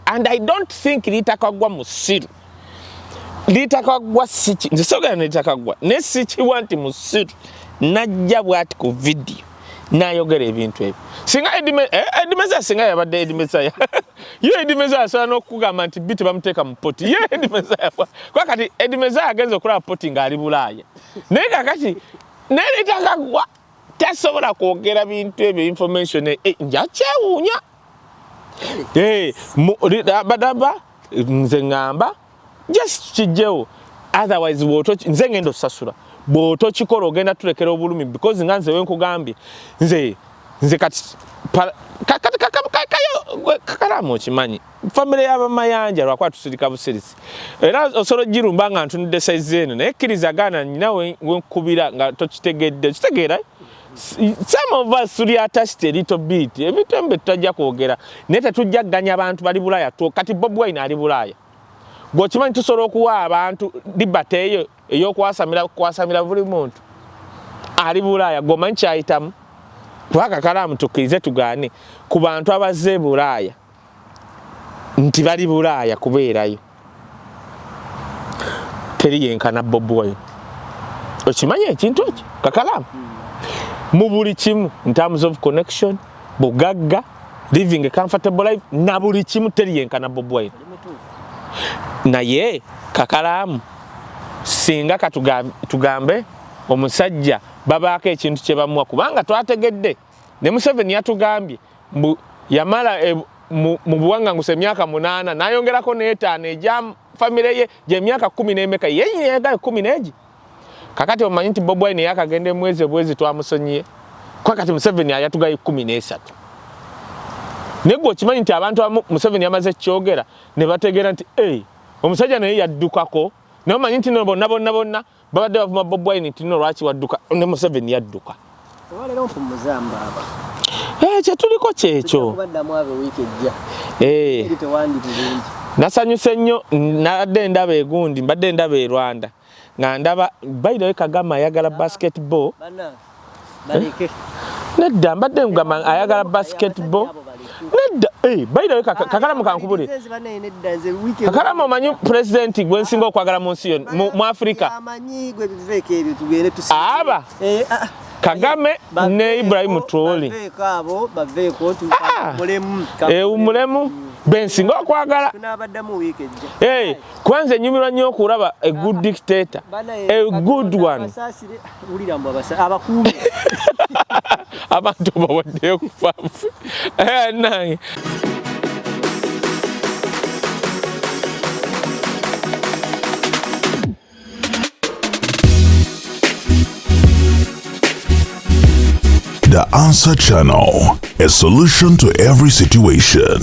and I don't think litakagwa musiru litakagwa sichi nze sogera litakagwa ne sichiwa nti musiru najja bwati ku video nayogera ebintu ebyo singa Edimeza singa yabadde Edimeza ye Edimeza asobola n'okugamba nti biti bamuteeka mu poti ye Edimeza kwa kati Edimeza agenza okulaba poti ng'ali Bulaaya naye kakati naye litakagwa tasobola kwogera bintu ebyo information nja kyewuunya Rabadaba nze ŋŋamba just kijjewo otherwise nze ngenda osasula bw'otokikola ogenda tulekera obulumi because nga nze wenkugambye nze kati kakalamu okimanyi famire y'abamayanja lwakuba tusirika busirisi era osobola ogirumba nga ntunudde saizi eno naye kkirizaagana nnyina wenkubira nga tokitegedde kitegeera some of us tuli attached a little bit ebintu embe tutajja kwogera naye tetujja kuganya abantu bali Bulaaya kati Bobi Wine ali Bulaaya gwokimanyi tusobola okuwa abantu libate eyo ey'okwasamira buli muntu ali Bulaaya gwomanyi kyayitamu kuba Kakalamu tukkirize tugaane ku bantu abazze Bulaaya nti bali Bulaaya kubeerayo teri yenkana Bobi Wine. Okimanyi ekintu ekyo Kakalamu? Mu buli kimu in terms of connection, bugagga, living a comfortable life, na buli kimu teri yenkana Bobi Wine. Naye Kakalamu singa tugambe omusajja babaako ekintu kye bamuwa kubanga twategedde ne Museveni yatugambye yamala mu buwanganguse emyaka 8 nayongerako n'5 ejja famire ye gye emyaka 10 n'emeka yeyegayo 10 n'egi. Kakati omanyi nti Bobi Wine yakagende mwezi bwezi twamusonyiye kwa kati Museveni yatugaye 13. Nego kimanyi nti abantu abamu Museveni yamaze kyogera ne bategera nti omusajja naye yaddukako ne omanyi nti bonna babadde bavuma Bobi Wine nti no lwaki wadduka ne Museveni yadduka. Walero mpumuzamba aba. Kye tuliko kyekyo. Kubaddamu abe wiiki ejja. Tewandi bulungi. Nasanyuse nnyo nadde ndaba egundi mbadde ndaba e Rwanda nga ndaba by the way Kagame ayagala basketball. Baleke. Nedda mbadde ngamba ayagala basketball. Nedda by the way Kakalamu kankubule. Kakalamu omanyi president gwensinga okwagala mu nsi mu Afrika. Amanyi gwe biveke ebyo tugere tusibe. Aba. Kagame ne Ibrahim Traoré. Baveeko mulemu. Mulemu bensinga okwagala. Tunabaddamu wiiki ejja. Kwanza enyumirwa nnyo okulaba a good dictator. A good one. Ulirambo abakuumi. Abantu bawadde kufafu. Nange. The Answer Channel, a solution to every situation.